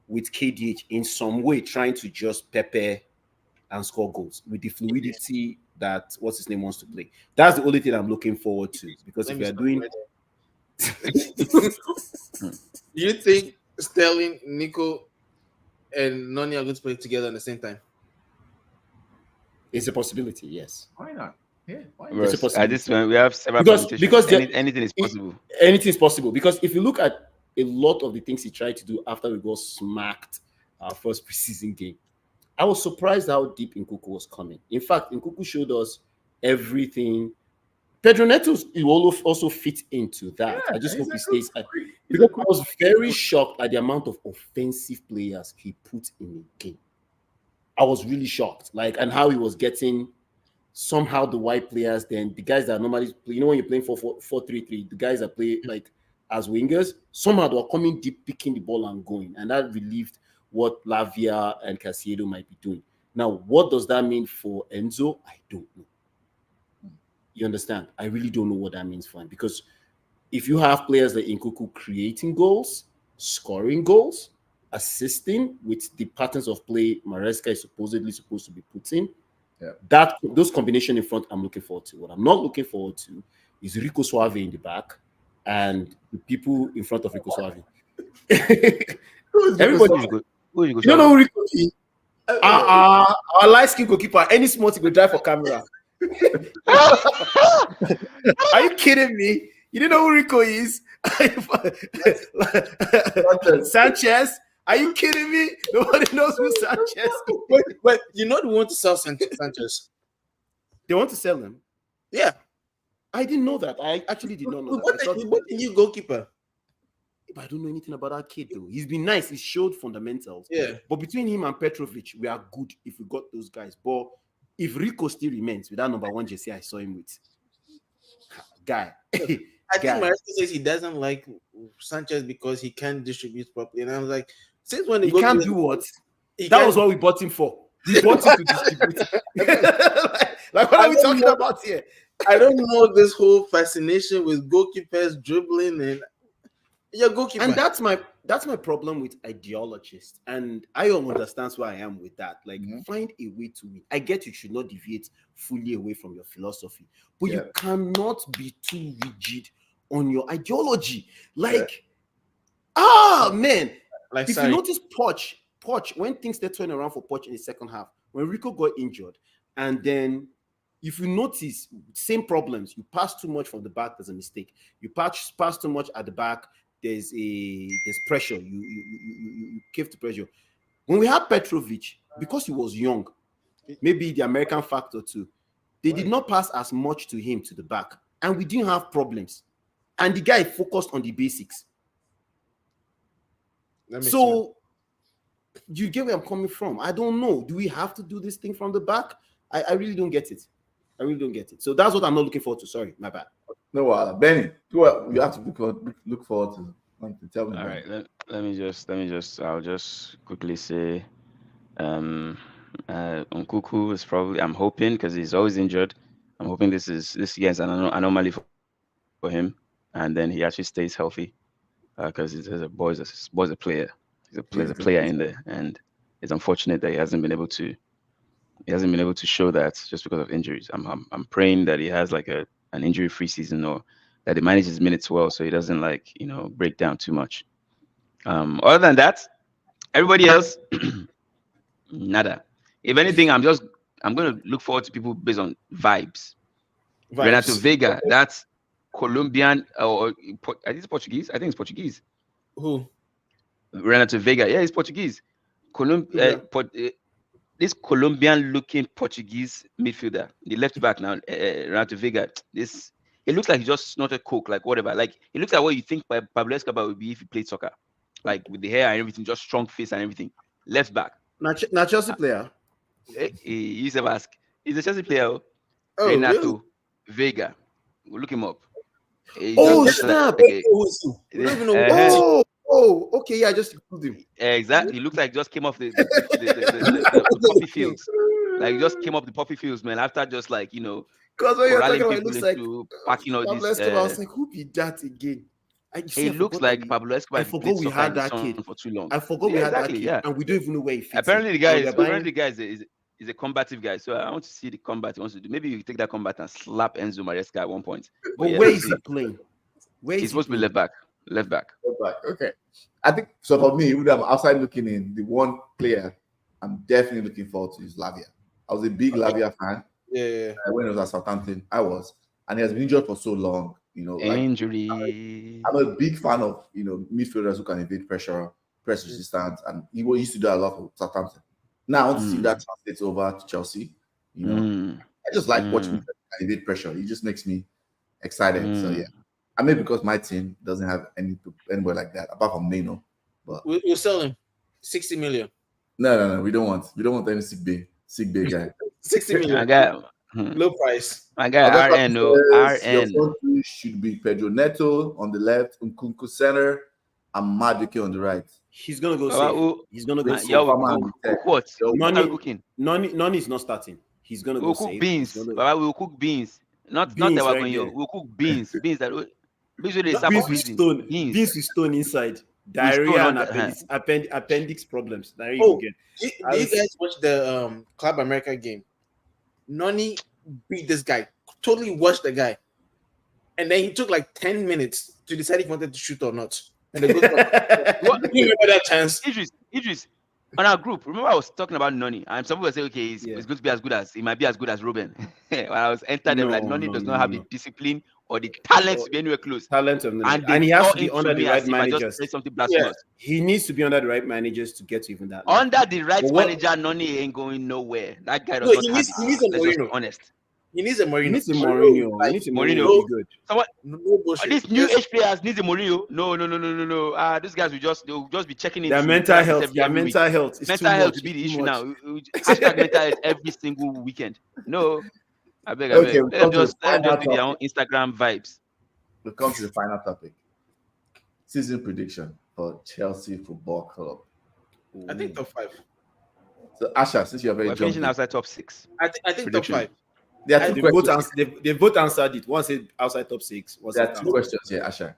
with KDH in some way trying to just pepper and score goals with the fluidity that what's his name wants to play. That's the only thing I'm looking forward to, because if we are doing. Do you think Sterling, Nico, and Noni are going to play together at the same time? It's a possibility, yes. why not? Yeah, why not? At this point, we have several because anything is possible. Anything is possible, because if you look at a lot of the things he tried to do after we got smacked our first preseason game, I was surprised how deep Nkunku was coming. In fact, Nkunku showed us everything. Pedro Neto will also fit into that. I just hope he stays. Because I was very shocked at the amount of offensive players he put in the game. I was really shocked, and how he was getting somehow the wide players. Then the guys that normally play, when you're playing 4-4-3-3, the guys that play as wingers, somehow they were coming deep, picking the ball and going, and that relieved what Lavia and Caicedo might be doing. Now, what does that mean for Enzo? I don't know. You understand? I really don't know what that means for him, because if you have players like Nkunku creating goals, scoring goals, assisting with the patterns of play Maresca is supposedly supposed to be put in, those combination in front, I'm looking forward to. What I'm not looking forward to is Rico Suave in the back and the people in front of Rico Suave. Everybody, you don't know who Rico is? Our light skin goalkeeper, any small thing will drive for camera. Are you kidding me? You didn't know who Rico is? Sanchez? Are you kidding me? Nobody knows who Sanchez is. But you know they want to sell Sanchez. They want to sell him? Yeah. I didn't know that. I actually did not know that. What the new goalkeeper? But I don't know anything about that kid, though. He's been nice. He showed fundamentals. Yeah. But between him and Petrovic, we are good if we got those guys. But if Rico still remains with that number 1 jersey I saw him with, guy. I think Maresca says he doesn't like Sanchez because he can't distribute properly. And I was like, since when he can't do what? That was what we bought him for. We bought him to distribute. like what are we talking about here? I don't know this whole fascination with goalkeepers dribbling and your goalkeeper. And that's my problem with ideologists. And I don't understand why I am with that. Like, find a way to win. I get you should not deviate fully away from your philosophy, but you cannot be too rigid on your ideology. Like, man. Like, if you notice Poch, when things they turn around for Poch in the second half, when Rico got injured, and then if you notice same problems, you pass too much from the back, there's a mistake. You pass too much at the back, there's pressure. You cave to pressure. When we had Petrovic, because he was young, maybe the American factor too, they did not pass as much to him to the back, and we didn't have problems. And the guy focused on the basics. So you get where I'm coming from. I don't know. Do we have to do this thing from the back? I really don't get it. So that's what I'm not looking forward to. Sorry, my bad. No, Benny, you have to look forward to tell me. All right, let me just. I'll just quickly say, Nkunku is probably. I'm hoping because he's always injured. I'm hoping this year is an anomaly for him, and then he actually stays healthy. Because he's a boy's a player. He's a player in there, and it's unfortunate that he hasn't been able to show that just because of injuries. I'm praying that he has like an injury-free season, or that he manages his minutes well, so he doesn't break down too much. Other than that, everybody else, nada. If anything, I'm going to look forward to people based on vibes. Renato Vega, that's Colombian or I think it's Portuguese. I think it's Portuguese. Who? Renato Vega. Yeah, he's Portuguese. This Colombian-looking Portuguese midfielder, the left back now, Renato Vega. It looks like he just snorted coke, like whatever. Like it looks like what you think Pablo Escobar would be if he played soccer, like with the hair and everything, just strong face and everything. Left back. Not Chelsea player. He used to ask. He's a Chelsea player. Oh, Renato really? Vega. We'll look him up. Snap! Okay. Yeah, I just included him. Exactly. He looks like just came off the poppy fields. Like just came off the poppy fields, man. After just because when you're talking about, it looks like packing all Pablo this. Escobar, I was like, who be that again? It looks like Pablo Escobar. I forgot we had that kid for too long. I forgot we had that kid, and we don't even know where he fits. Apparently, the guy is a combative guy. So I want to see the combat he wants to do. Maybe you take that combat and slap Enzo Maresca at one point. But where is he playing? He's supposed to be left back. Left back. Okay. I think so. For me, even outside looking in, the one player I'm definitely looking forward to is Lavia. I was a big Lavia fan. Yeah. When it was at Southampton, I was, and he has been injured for so long. Injury. I'm a big fan of midfielders who can evade pressure, press resistance, and he used to do a lot for Southampton. Now I want to see that translate over to Chelsea. I just like watching him evade pressure. He just makes me excited. So yeah. I mean, because my team doesn't have anybody like that apart from Neno. But we'll sell him 60 million. No. We don't want any sick bay guy. 60 million. I got low price. I got RN. Your front three should be Pedro Neto on the left, Nkunku center, and Madueke on the right. He's gonna go Baba, safe. who, He's gonna go With safe. yeah, we'll Obama cook, and cook what? Yo, What are Noni, we cooking? Noni is not starting. He's gonna go We'll cook safe. He's beans. gonna Baba, we'll cook beans. Not that beans we're right going here. there. We'll cook beans. Beans that beans with the Not sap Beans for with prison. stone. Beans Beans with stone inside. with stone Diarrhea on and the appendix problems. There you Oh, go again. do you guys watch the Club America game? Noni beat this guy. Totally watched the guy, and then he took like 10 minutes to decide if he wanted to shoot or not. And the goalkeeper, what you remember that chance? Idris on our group. Remember, I was talking about Noni, and some people say, okay, he's Yeah. going to be as good as he might be as good as Ruben. When I was entered them, like Noni does not have the discipline or the talent Oh, to be anywhere close. Talent of Noni. And they And he has saw to be into under the me right as if I just managers. said something blasphemous. He needs to be under the right managers to get to even that level. Under the right But what- manager, Noni ain't going nowhere. That guy does No, not he have needs, it. he needs a Let's just be Mourinho. honest. He needs a Mourinho. He needs a Mourinho. Like, He needs a Mourinho. Mourinho. Be good. Someone, no bullshit. this new Just- age players need a Mourinho. No. These guys they'll just be checking in. Their mental health. Their mental health is Mental too health much. will be the It's too issue much. now. Hashtag mental health every single weekend. No, I beg. Okay, Let them just do their own Instagram vibes. We'll come to the final topic. Season prediction for Chelsea Football Club. I think top 5. So, Asha, since you're very We're finishing jumpy, outside top 6. I think top Prediction. 5. there are two questions. They both answered it. One said outside top 6. One There said are two questions here, Asha.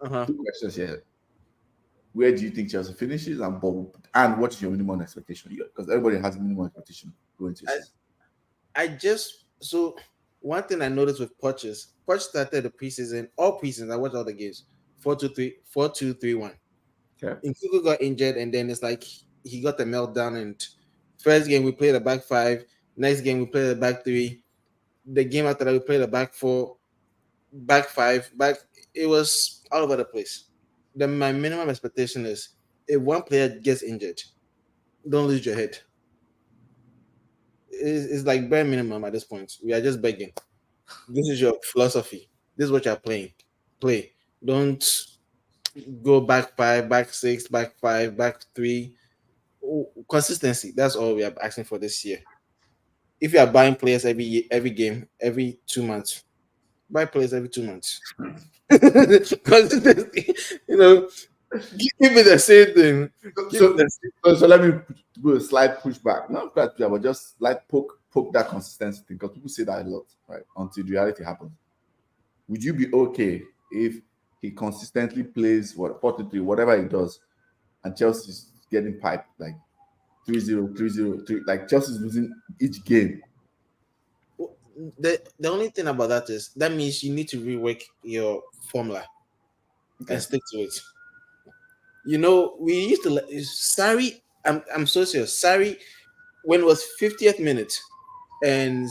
Uh-huh. Two questions here. Where do you think Chelsea finishes, and what is your minimum expectation? Because everybody has a minimum expectation going to season. So one thing I noticed with Poch is Poch started the preseason, all preseason. I watched all the games 4-2-3-1. Okay. Nkuku got injured, and then it's like he got the meltdown. And first game we played a back 5. Next game we played a back 3. The game after that we played a back 4, back 5, back. It was all over the place. My minimum expectation is if one player gets injured, don't lose your head. It's like bare minimum at this point. We are just begging. This is your philosophy. This is what you're playing. Play. Don't go back 5, back 6, back 5, back 3. Consistency. That's all we are asking for this year. If you are buying players every game, every 2 months, buy players every 2 months. Consistency, give me the same thing. So let me do a slight pushback. Not that, but just like poke that consistency thing, because people say that a lot, right? Until the reality happens. Would you be okay if he consistently plays 4-3, whatever he does, and Chelsea's getting piped like 3-0, 3-0, like Chelsea's losing each game? The only thing about that is that means you need to rework your formula and stick to it. We used to Sarri. I'm so serious. Sarri, when it was 50th minute and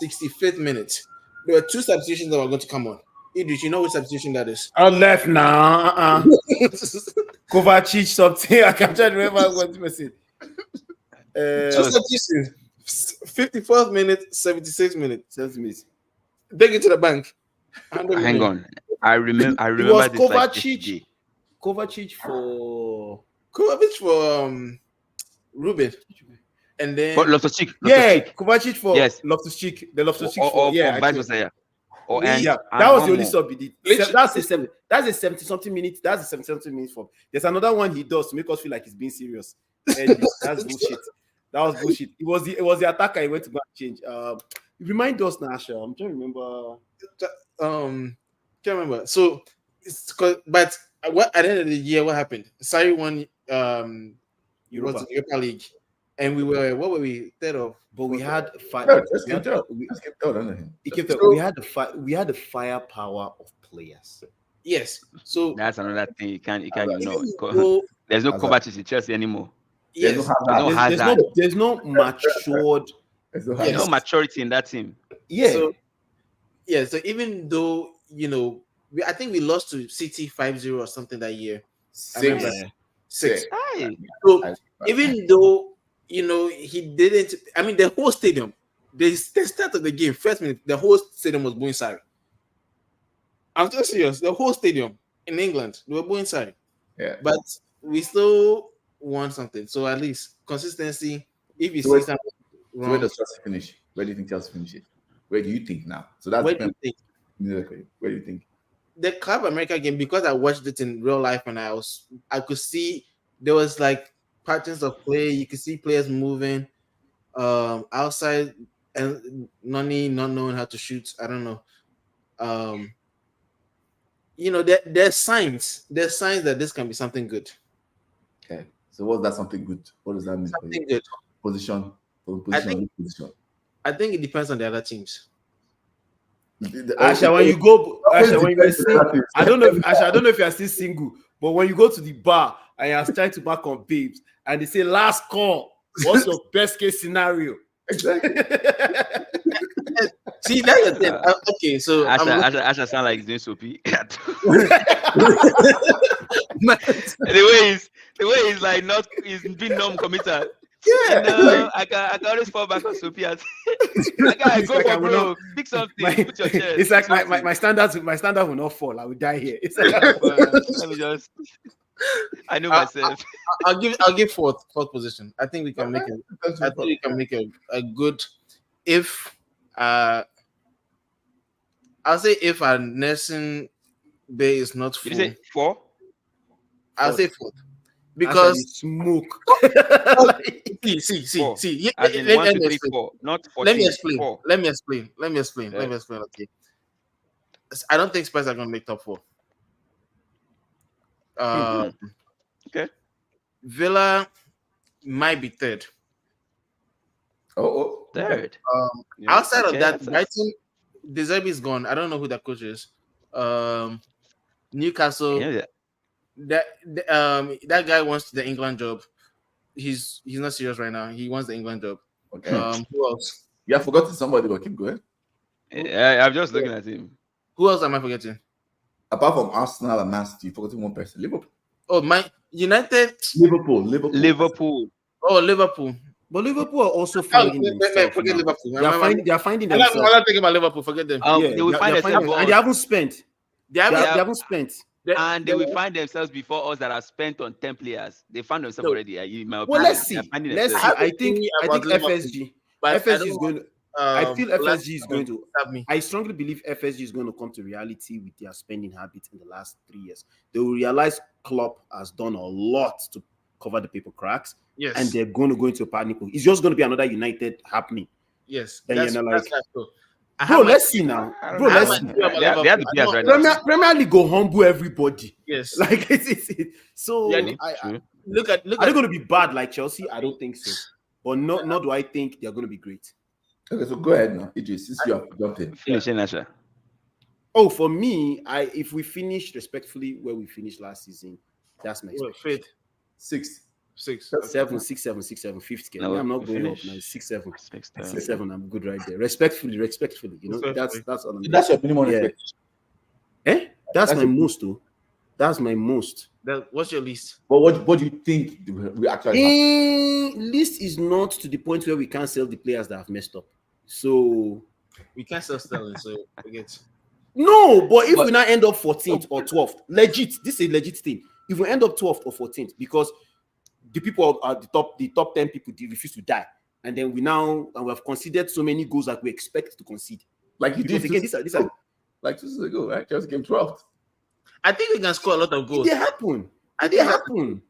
65th minute, there were 2 substitutions that were going to come on. Idris, you know which substitution that is? On left now. Kovacic something. I can't remember what he was saying. 2 substitutions. 54th minute, 76th minute. 7 minutes. Take it to the bank. Hang on. I remember It was this like yesterday. Kovacic for Ruben. And then But Loftus-Cheek. Kovacic for Yes. Loftus-Cheek. The Loftus-Cheek Or yeah, vice versa. Yeah. Or We- and, yeah, and that was one the only more. sub he did. That's a 70 something minutes. That's a 70 something minutes form. There's another one he does to make us feel like he's being serious. And that's bullshit. That was bullshit. It was the attacker he went to go and change. Remind us now, Asha. I'm trying to remember. Can't remember. So but what at the end of the year, what happened? Sarri won Europa. Europa League, and we were what were we third of? But we had five. No, just keep telling him. We had the firepower of players. Yes. So That's another thing you can't ignore. so, There's no Hazard. Kovacic in Chelsea anymore. There's yes. no Hazard. There's no matured. There's no Yes. There's Hazard. no maturity in that team. Yeah. So even though I think we lost to City 5-0 or something that year. I remember. 6. Aye. So even though he didn't, I mean the whole stadium, the start of the game, first minute, the whole stadium was booing Sarri. I'm just serious. The whole stadium in England, they were booing Sarri. Yeah. But we still want something. So at least consistency. If you So see wait- something So where wrong, does Chelsea finish? Where do you think Chelsea finishes? Where do you think now? So that's where do you think? Where do you think? the Club America game, because I watched it in real life and I could see there was like patterns of play. You could see players moving outside and Nani not knowing how to shoot. I don't know. There's signs. There's signs that this can be something good. Okay. So what's that something good? What does that mean for Something you? good. Position. Position. I think it depends on the other teams. Asha, when you see, I don't know if you are still single, but when you go to the bar and you are trying to back on babes and they say last call, what's your best case scenario? Exactly. See, that's the thing. Okay, so Asha sound like he's doing soapy. The way he's like he's being non-committal. Yeah. No, I can always fall back on soapy. I go like for bro. Pick something. Put your chest. It's like my standards will not fall. I will die here. It's like, let me just. I know myself. I'll give fourth position. I think we can make it. I think we can make a good. If I'll say if our Nelson Bay is not full. Did you say 4? I'll say fourth. Because smoke. See. As in 1, 2, 3, 4, not 14. Let me explain. 4. Let me explain. Okay. I don't think Spurs are going to make top 4. Okay. Villa might be third. Third. Outside of that, Brighton, De Zerbi is gone. I don't know who that coach is. Newcastle. Yeah. That guy wants the England job. He's not serious right now. He wants the England job. Okay. Who else? You have forgotten somebody, but keep going. I'm just looking at him. Who else am I forgetting? Apart from Arsenal and Man City, you forgotten one person. Liverpool. Oh, my United. Liverpool. Oh, Liverpool. But Liverpool are also finding themselves. Forget Liverpool. They are finding I'm themselves. not thinking about Liverpool. Forget them. They will find themselves, and they haven't spent. They haven't spent. And they will find themselves before us that are spent on 10 players. They found themselves already. In my Well, opinion. let's see. I think Liverpool, FSG. but FSG is going to. I feel FSG is going to. Me. I strongly believe FSG is going to come to reality with their spending habits in the last 3 years. They will realize Klopp has done a lot to cover the paper cracks. Yes. And they're going to go into a panic. It's just going to be another United happening. Yes. Then That's you're not like, bro, let's see now. Bro, let's see. They have the players right now. Premier League go humble everybody. Yes. Like it's so. Yeah, look at. Are they going to be bad like Chelsea? I don't think so. But not do I think they're going to be great. Okay, so go ahead now, Idris, since you have jumped in. Finishing, Asha. Oh, for me, if we finish respectfully where we finished last season, that's my expectation. Fifth. Sixth. 6. 7, 6, 7, 6, 7, 5th game. No, I'm not going finish. up now. 6, 7. 6, 6, 7. I'm good right there. Respectfully. You know, that's all I'm That's your minimum expectation. That's my most, though. That's my most. What's your least? But what do you think we actually have? List is not to the point where we can't sell the players that have messed up. So We can't sell Sterling, so forget. no, but if we now end up 14th or 12th, this is a legit thing. If we end up 12th or 14th, because the people are the top 10 people refuse to die, and then we have considered so many goals that we expect to concede. Like you Because did again, again, these are like 2 seasons ago, right? Chelsea came 12th. I think we can score a lot of goals. It happen. I It think happen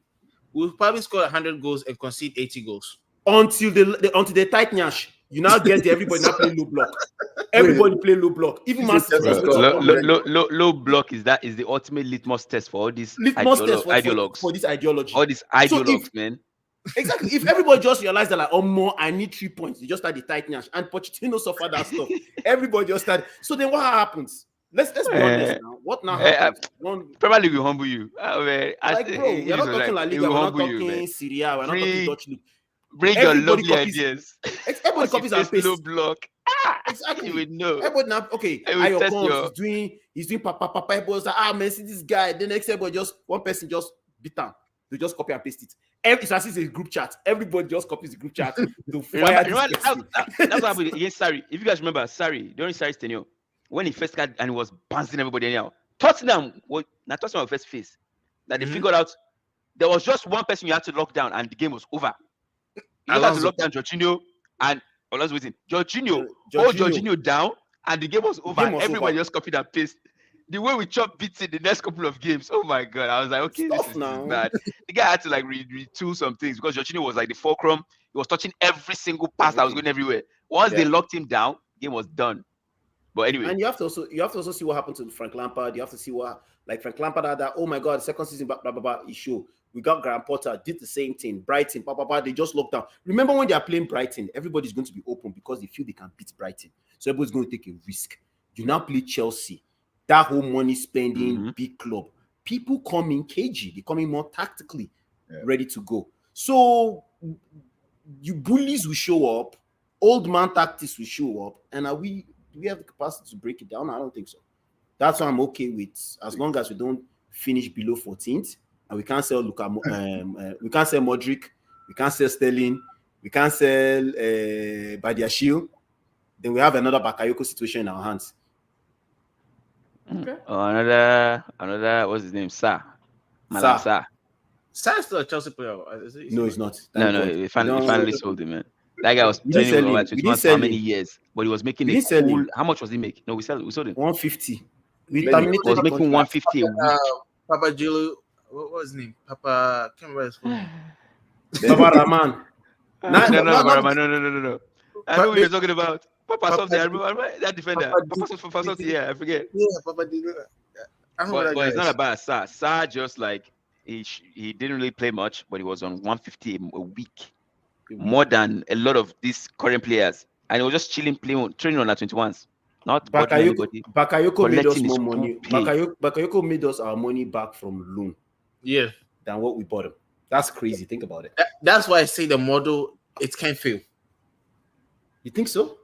we'll probably score 100 goals and concede 80 goals. until they tight nyash. You now get there, everybody now play low block. Everybody play low block. Even Man City. Low block is the ultimate litmus test for all these ideologues. For this ideology. All these ideologues, man. Exactly. If everybody just realize that, like, oh, more, I need 3 points, they just start the tight nyash. And Pochettino suffer that stuff. Everybody just start. So then what happens? Let's be honest now. What now happens? Premier League will humble you. Like, bro, we're not talking La Liga, we're not talking Syria, we're not talking Dutch League. Bring your lovely ideas. Everybody copies and pastes. Low block. Exactly. You would know. Everybody now, okay, he's doing papa. Everybody's like, man, see this guy. The next everybody one person just beat him. They just copy and paste it. It's as if it's a group chat. Everybody just copies the group chat to fire this person. That's what happened against Sarri. If you guys remember, Sarri, during Sarri's tenure, when he first got and he was bouncing everybody anyhow, Tottenham was first face. That they figured out there was just one person you had to lock down and the game was over. You had to lock down Jorginho and waiting. Jorginho down and the game was over. Everybody just copied and paste. the way we chop beats in the next couple of games, oh my god! I was like, okay, Stuff this is now. bad. The guy had to like retool some things because Jorginho was like the fulcrum. He was touching every single pass that was going everywhere. Once they locked him down, game was done. But anyway, And you have to also see what happened to Frank Lampard. You have to see what like Frank Lampard had that. Oh my God, second season, blah blah blah. blah issue. We got Graham Potter did the same thing. Brighton, blah blah blah. They just locked down. Remember when they are playing Brighton, everybody's going to be open because they feel they can beat Brighton. So everybody's going to take a risk. You now play Chelsea, that whole money spending big club. People come in cagey. They come in more tactically ready to go. So you bullies will show up. Old man tactics will show up, and do we have the capacity to break it down? I don't think so. That's what I'm okay with, as long as we don't finish below 14th, and we can't sell we can't sell Modric, we can't sell Sterling, we can't sell Badiashile. Then we have another Bakayoko situation in our hands. Okay. Another what's his name? Sa. Sa is still a Chelsea player. No, he's not. No, he finally sold him, man. That guy was training over 21 for how many years? But he was making a cool. How much was he making? No, we sold him 150. He was making 150 a week. Papa Julu, what was his name? Papa, I can't remember his full name. Papa Raman. No. I know what you're talking about. Papa something. I remember that defender. Papa something. Yeah, I forget. Yeah, Papa Julu. But it's not about Sa. Sa just like he didn't really play much, but he was on 150 a week. More than a lot of these current players, and he was just chilling, training on our 21s. Not Bakayoko made us more money. Bakayoko made us our money back from loan. Yeah, than what we bought him. That's crazy. Think about it. That's why I say the model it can't fail. You think so?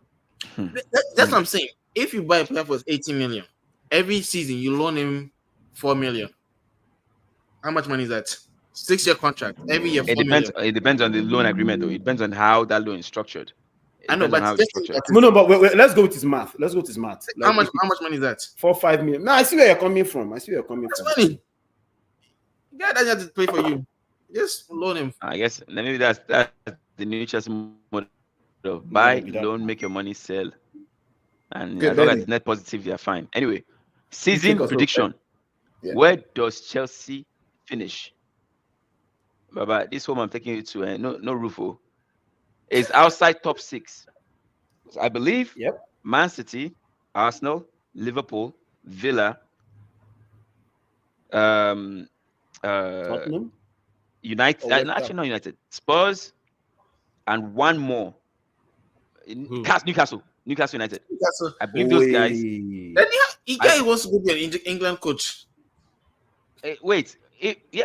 That's what I'm saying. If you buy a player for 18 million every season, you loan him 4 million. How much money is that? 6-year contract every year. It depends on the loan agreement, though. It depends on how that loan is structured. I know, but but wait, let's go with his math. How much money is that? 4-5 million. No, I see where you're coming from. That's money. The guy doesn't have to pay for you. Just loan him. I guess maybe that's the new Chelsea model. Buy, loan, make your money, sell, and as long as it's net positive, you're fine. Anyway, season prediction. Yeah. Where does Chelsea finish? Baba, this home I'm taking you to, no Rufo, is outside top 6. I believe Man City, Arsenal, Liverpool, Villa, Tottenham? United, actually not United, Spurs, and one more. Newcastle United. I believe those guys. Then he wants to be an England coach. Wait.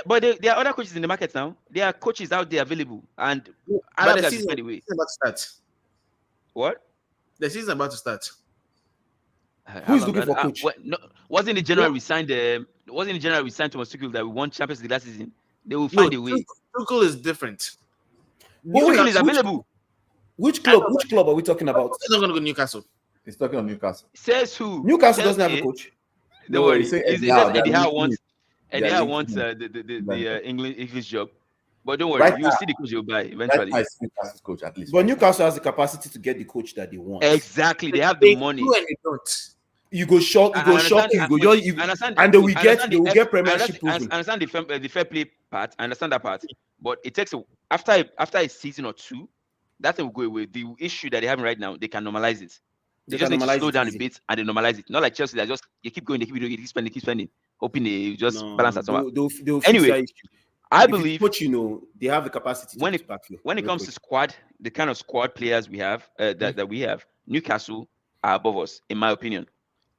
But there are other coaches in the market now. There are coaches out there available, and but the season about to start. What? The season about to start. Who's looking for coach? Wasn't it January we signed? Wasn't it January we signed Thomas Tuchel that we won Champions League last season? They will find a way. Tuchel is different. Tuchel is available. Which club are we talking about? He's not going to go to Newcastle. He's talking on Newcastle. Says who? Newcastle doesn't have a coach. Don't worry. Eddie Howe wants the English job. But don't worry, you'll see the coach you'll buy eventually. Newcastle's coach at least. But Newcastle has the capacity to get the coach that they want. Exactly, they have the money. You go short, and they will get Premiership. I understand the fair play part. I understand that part, but it takes after a season or two, that thing will go away. The issue that they're having right now, they can normalize it. They just need to slow down a bit and they normalize it. Not like Chelsea that just you keep going, they keep spending, hoping they just balance that somehow. Anyway, I believe they have the capacity. When it comes to squad, the kind of squad players we have that we have, Newcastle are above us, in my opinion.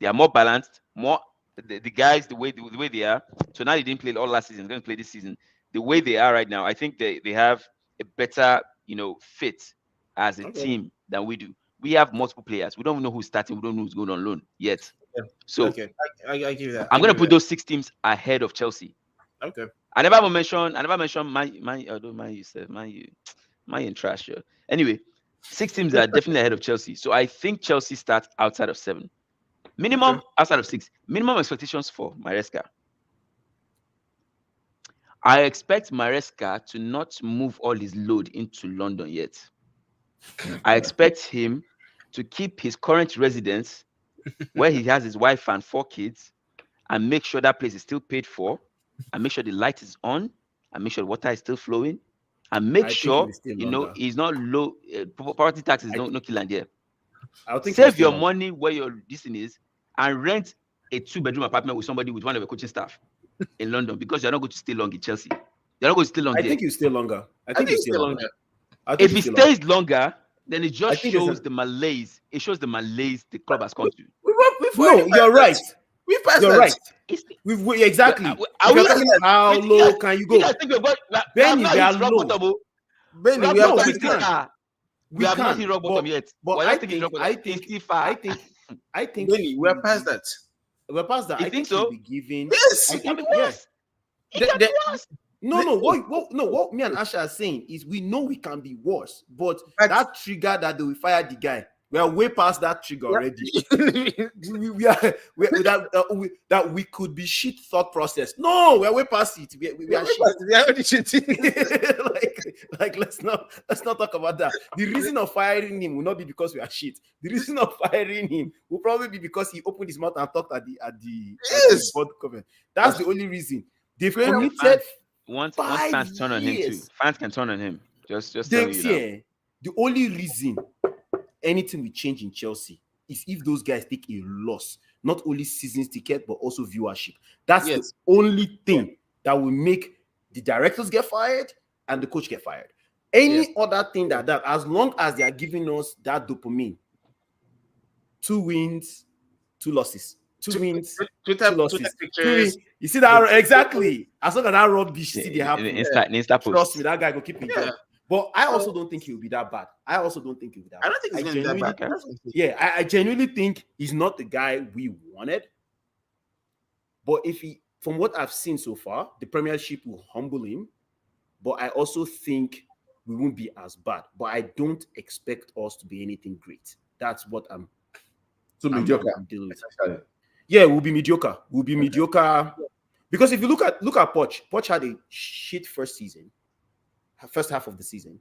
They are more balanced, the guys the way they are. So now they didn't play all last season, they're going to play this season. The way they are right now, I think they have a better fit as a team than we do. We have multiple players. We don't know who's starting. We don't know who's going on loan yet. Okay. So I give you that. I'm going to put those 6 teams ahead of Chelsea. Okay. I never mentioned my in trash here. Anyway, 6 teams are definitely ahead of Chelsea. So I think Chelsea starts outside of 7. Minimum outside of 6. Minimum expectations for Maresca. I expect Maresca to not move all his load into London yet. I expect him to keep his current residence where he has his wife and 4 kids and make sure that place is still paid for, and make sure the light is on, and make sure the water is still flowing, and make I think sure it will stay longer. it's not low. Property tax is I no killing there. I think it will Save stay your longer. money where your this thing is, and rent a 2-bedroom apartment with somebody with one of your coaching staff in London, because you're not going to stay long in Chelsea. You're not going to stay long I there. think it will stay longer. I I think it think will it's stay still longer. longer. I think If it it will stay longer. stays longer, then it just I think there's shows a- the malaise. It shows the malaise the club has come to. We've No, already you're passed right. that. We've passed You're that. right. It's, Exactly. are If you're we? talking about how You low guys- can you You guys go? think we're going? We Benny, have we not are hit rock low. bottom. Oh. Benny, Rock we have No, bottom we is still can. far. We have not hit rock bottom yet. But We're I not thinking think, rock bottom. I It's think, still far. I think, Benny, we're past that. We're past that. You I think think he'll so? be given. Yes. I It can think, be yeah. worse. It can be worse. No. What me and Asha are saying is we know we can be worse, but But- that trigger that they will fire the guy, we are way past that trigger already. That we could be shit thought process. No, we are way past it. We are shit. We are already shitting. like let's not talk about that. The reason of firing him will not be because we are shit. The reason of firing him will probably be because he opened his mouth and talked at the Yes. board comment. That's the only reason. They've Fair enough. committed Once 5 fans turn on him too. years. Fans can turn on him. Just telling you now. The only reason anything will change in Chelsea is if those guys take a loss, not only season's ticket but also viewership. That's Yes. the only thing that will make the directors get fired and the coach get fired. Any other thing that as long as they are giving us that dopamine, 2 wins, 2 losses, 2 wins, 2 Twitter losses, 2 wins. pictures. You see that exactly? As long as that rubbish still they happen, Insta post. trust me, that guy will keep it Yeah. job. But I also don't think he'll be that bad. I don't think I don't think it's going to be that genuinely- bad. That's what I'm saying. Yeah, I genuinely think he's not the guy we wanted. But from what I've seen so far, the Premiership will humble him. But I also think we won't be as bad. But I don't expect us to be anything great. That's what I'm mediocre. I'm dealing with. Essentially. Yeah, we'll be mediocre. We'll be mediocre. Because if you look at Poch had a shit first half of the season,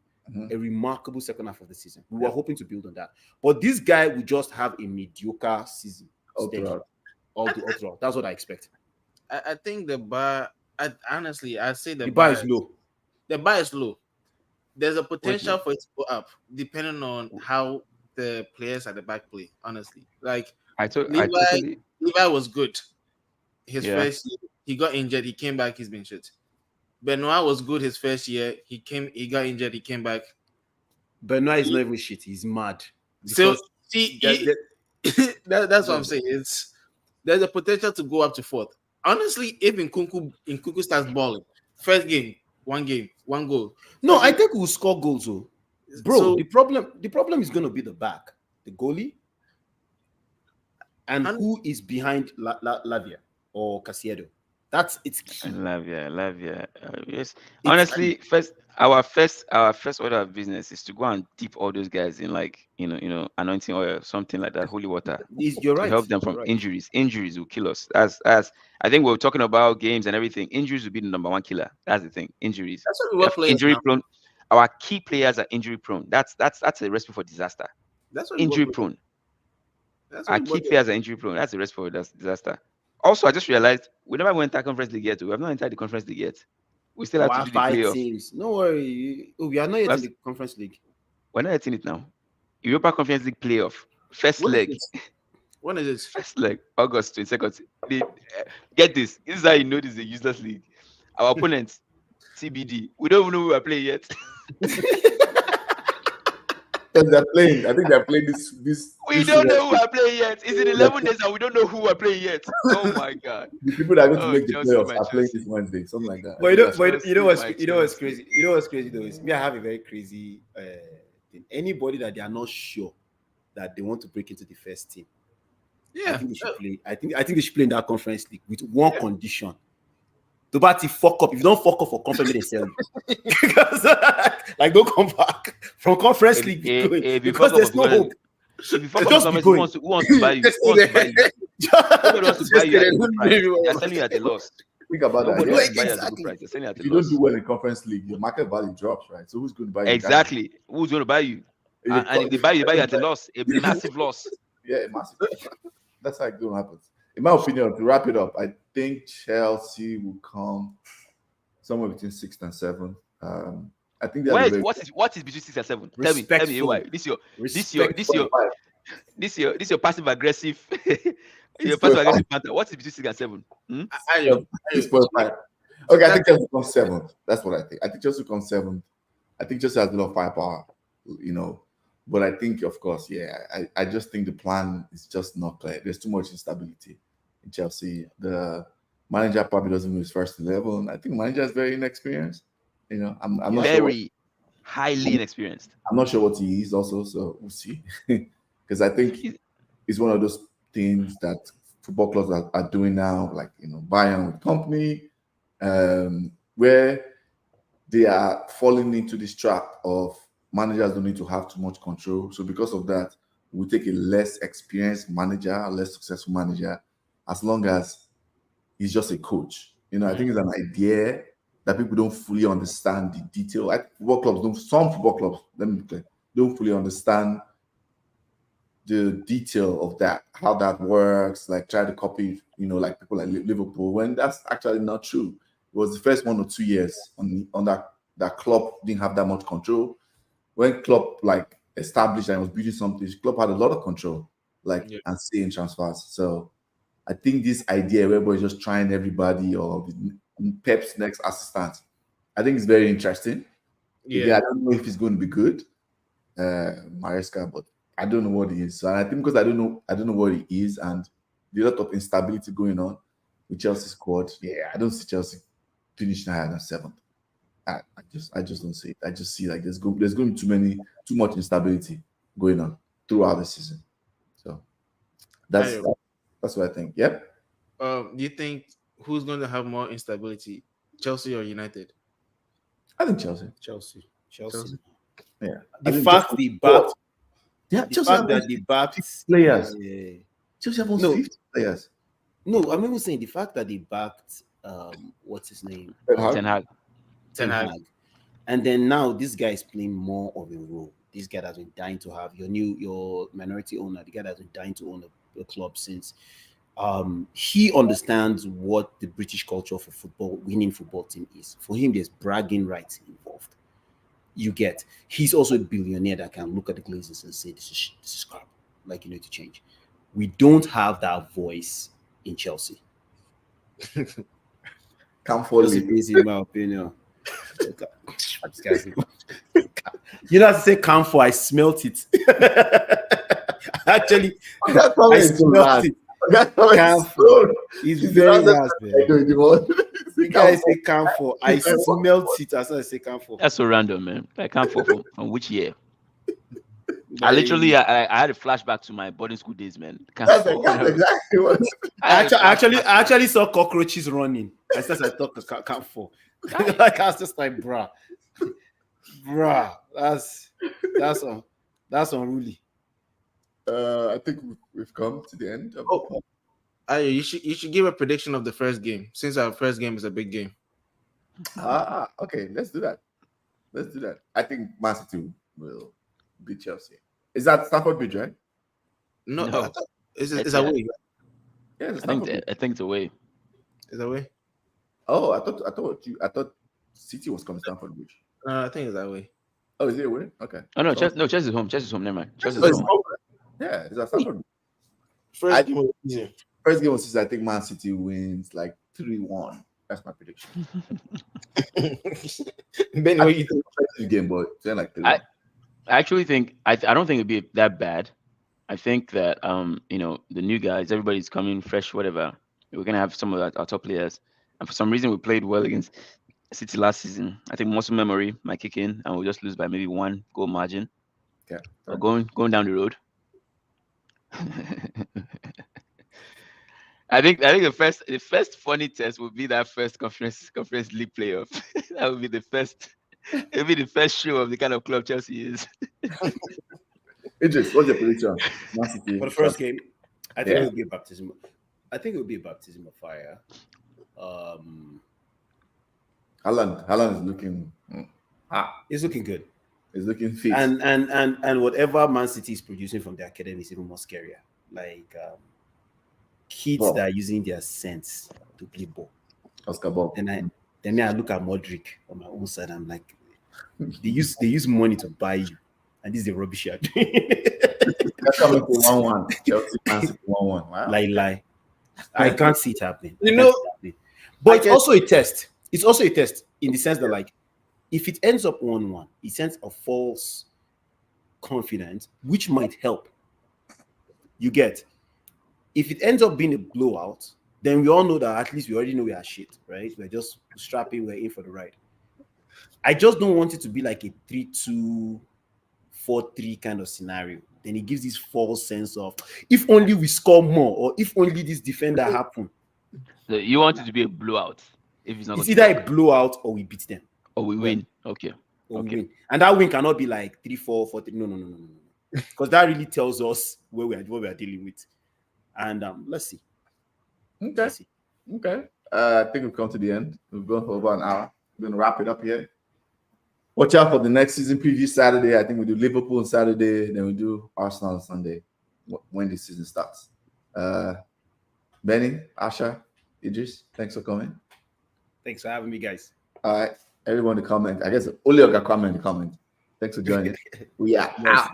a remarkable second half of the season. We were hoping to build on that. But this guy will just have a mediocre season. All throughout. All throughout. That's what I expect. I think the bar. Honestly, I'd say The bar is low. The bar is low. There's a potential for it to go up, depending on how the players at the back play. Honestly, like I totally. Levi was good. His Yeah. first year, he got injured. He came back. He's been shit. Benoit was good his first year. He got injured. He came back. Benoit is not even shit. He's mad. So Because see, that- that's what I'm saying. There's a potential to go up to 4th. Honestly, if Nkunku starts balling, first game, one goal. no, I think we'll score goals, though. Bro, So- the problem is going to be the back, the goalie, and who is behind Lavia or Casiero. It's key. Lavia. Yes. Honestly, our first order of business is to go and dip all those guys in anointing oil, something like that, holy water, You're to right. help them You're from right. injuries. Injuries will kill us. As I think we're talking about games and everything. Injuries will be the number one killer. That's the thing. Injuries. That's what we were playing. Injury prone. Our key players are injury prone. That's a recipe for disaster. That's what Injury prone. That's Our key players are injury prone. That's the recipe for disaster. Also, I just realized we never went to conference league yet. We have not entered the conference league yet. We still have to do the 5 playoff. teams. No worry. We are not yet in the Conference League. We're not yet in it now. Europa Conference League playoff. First When leg. is it? When is it? First leg. August 22nd. Get this. This is how you know this is a useless league. Our opponents, CBD. We don't even know who we're playing yet. Because they're playing. I think they're playing this. We don't know who we're playing yet. It's in 11 days and we don't know who we're playing yet. Oh my God. The people that are going to make the Chelsea, playoffs my are playing Chelsea. this Wednesday, something like that. But you know what's Chelsea. crazy? You know what's crazy though is me. I have a very crazy thing. Anybody that they are not sure that they want to break into the first team, I Yeah. think they should play. I think they should play in that Conference League with one condition. The party fuck up. If you don't fuck up for conference, they sell you. Because, like, don't come back from Conference League because there's no hope. If you fuck Just up be who going. wants to buy you? Who wants to buy you? Nobody wants to buy you at a good price. They're selling you at a loss. Think about that. Nobody Yeah. wants to buy you at a Exactly. good price. They're selling you at If a you don't loss. do well in Conference League, your market value drops, right? So who's going to buy you? Exactly. Who's going to buy you? And if they buy you at a loss, a massive loss. Yeah, massive. That's how it don't happen. in my opinion, to wrap it up, I think Chelsea will come somewhere between 6th and 7th. I think they have a very What is between 6 and 7? Tell me, why? This your passive aggressive. Your passive aggressive banter. What is between 6 and 7? Ayo. 6.5. Okay, I think Chelsea comes 7th. That's what I think. I think Chelsea comes 7th. I think Chelsea has a lot of firepower, But I think, of course, I just think the plan is just not clear. There's too much instability in Chelsea. The manager probably doesn't know his first 11. I think the manager is very inexperienced. I'm not very highly inexperienced. I'm not sure what he is also, so we'll see. Because I think it's one of those things that football clubs are doing now, like Bayern with company, where they are falling into this trap of managers don't need to have too much control. So because of that, we take a less experienced manager, a less successful manager, as long as he's just a coach. I think it's an idea that people don't fully understand the detail. Some football clubs, let me be clear, don't fully understand the detail of that, how that works, like try to copy, like people like Liverpool, when that's actually not true. It was the first 1 or 2 years on that Klopp didn't have that much control. When Klopp established and was building something, Klopp had a lot of control, and say in transfers. So I think this idea where we're just trying everybody or Pep's next assistant, I think it's very interesting. Yeah, I don't know if it's going to be good, Maresca, but I don't know what he is. So I think because I don't know what he is, and the lot of instability going on with Chelsea's squad. Yeah, I don't see Chelsea finishing higher than 7th. I just don't see it. I just see there's going to be too much instability going on throughout the season. So that's what I think. Yep. Do you think who's going to have more instability, Chelsea or United? I think Chelsea. Chelsea. Yeah. The fact they backed. Yeah, the fact that they backed players. Chelsea have 50 players. No, I'm even saying the fact that they backed what's his name? Ten Hag. And then now this guy is playing more of a role. This guy has been dying to have your minority owner. The guy has been dying to own a club since. He understands what the British culture for football, winning football team is. For him, there's bragging rights involved. You get. He's also a billionaire that can look at the Glazers and say, "This is crap. You need to change." We don't have that voice in Chelsea. Chelsea is, in my opinion. You know how to say camphor? I smelt it. Actually, I smelt it. Camphor. It's very nice, man. The guy say camphor. I smelt it as I say camphor. That's so random, man. Like camphor from which year? I had a flashback to my boarding school days, man. That's exactly what. I actually saw cockroaches running. I thought camphor. I was just like, bruh, that's unruly. I think we've come to the end. You should give a prediction of the first game, since our first game is a big game. Okay, let's do that. I think Man City will beat Chelsea. Is that Stamford Bridge, right? No. It's away. Yeah, I think it's away. It's away. Oh, I thought City was coming to Stamford Bridge. I think it's away. Oh, is it away? Okay. Oh no, Chelsea's home. Chelsea's home. Never mind. Chelsea's home. Yeah, it's at Stamford. First game was easy. First game was I think Man City wins 3-1. That's my prediction. Ben, what you think? Game, but I actually think I don't think it'd be that bad. I think that the new guys, everybody's coming fresh, whatever. We're gonna have some of our top players, and for some reason we played well against City last season. I think muscle memory might kick in, and we'll just lose by maybe 1 goal margin. Yeah, or going down the road. I think the first funny test would be that first conference league playoff. That would be the first. It'll be the first show of the kind of club Chelsea is. Idris, what's your prediction? For the first game, I think it will be a baptism. I think it will be a baptism of fire. Haaland is looking. He's looking good. He's looking fit. And whatever Man City is producing from the academy is even more scarier. kids Ball. that are using their sense to play ball. Oscar Ball. Then I look at Modric on my own side. I'm like, they use money to buy you, and this is the rubbish you're doing. They're coming to 1-1. Chelsea Man City 1-1. Wow. Lie. I can't see it happening. You know, but it's also a test. It's also a test in the sense that, like, if it ends up 1-1, it sends a false confidence, which might help. You get. If it ends up being a blowout, then we all know that at least we already know we are shit, right? We're just strapping, we're in for the ride. I just don't want it to be like a 3-2, 4-3 kind of scenario. Then it gives this false sense of, if only we score more, or if only this defender happen. So you want it to be a blowout. If it's not It's going to either work. a blowout or we beat them. Or we win. Okay. Or we Okay. win. And that win cannot be like 3-4, 4-3. No. Because that really tells us what we are dealing with. And let's see. Okay. Let's see. Okay. I think we've come to the end. We've gone for over an hour. We're going to wrap it up here. Watch out for the next season preview Saturday. I think we do Liverpool on Saturday. Then we do Arsenal on Sunday when the season starts. Benny, Asha, Idris, thanks for coming. Thanks for having me, guys. All right. Everyone to comment. I guess only got comment in the comment. Thanks for joining. We are out.